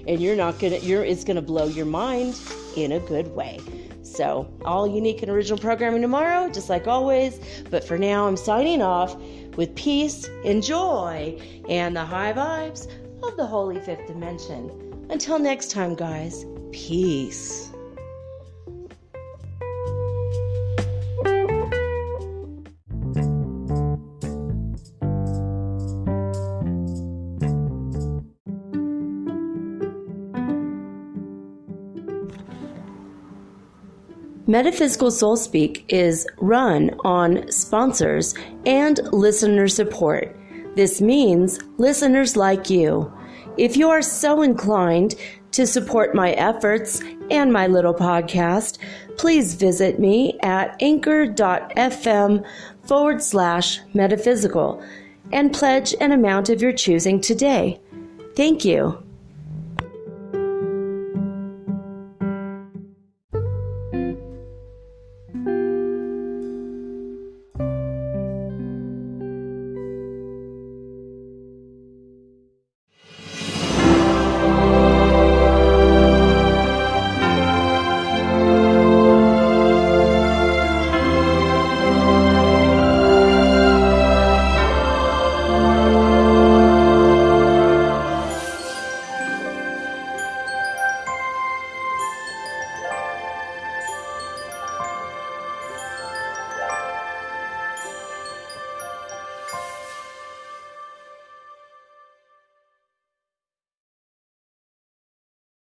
it's gonna blow your mind in a good way. So, all unique and original programming tomorrow, just like always. But for now, I'm signing off with peace and joy and the high vibes of the Holy Fifth Dimension. Until next time, guys, peace. Metaphysical Soul Speak is run on sponsors and listener support. This means listeners like you. If you are so inclined to support my efforts and my little podcast, please visit me at anchor.fm/metaphysical and pledge an amount of your choosing today. Thank you.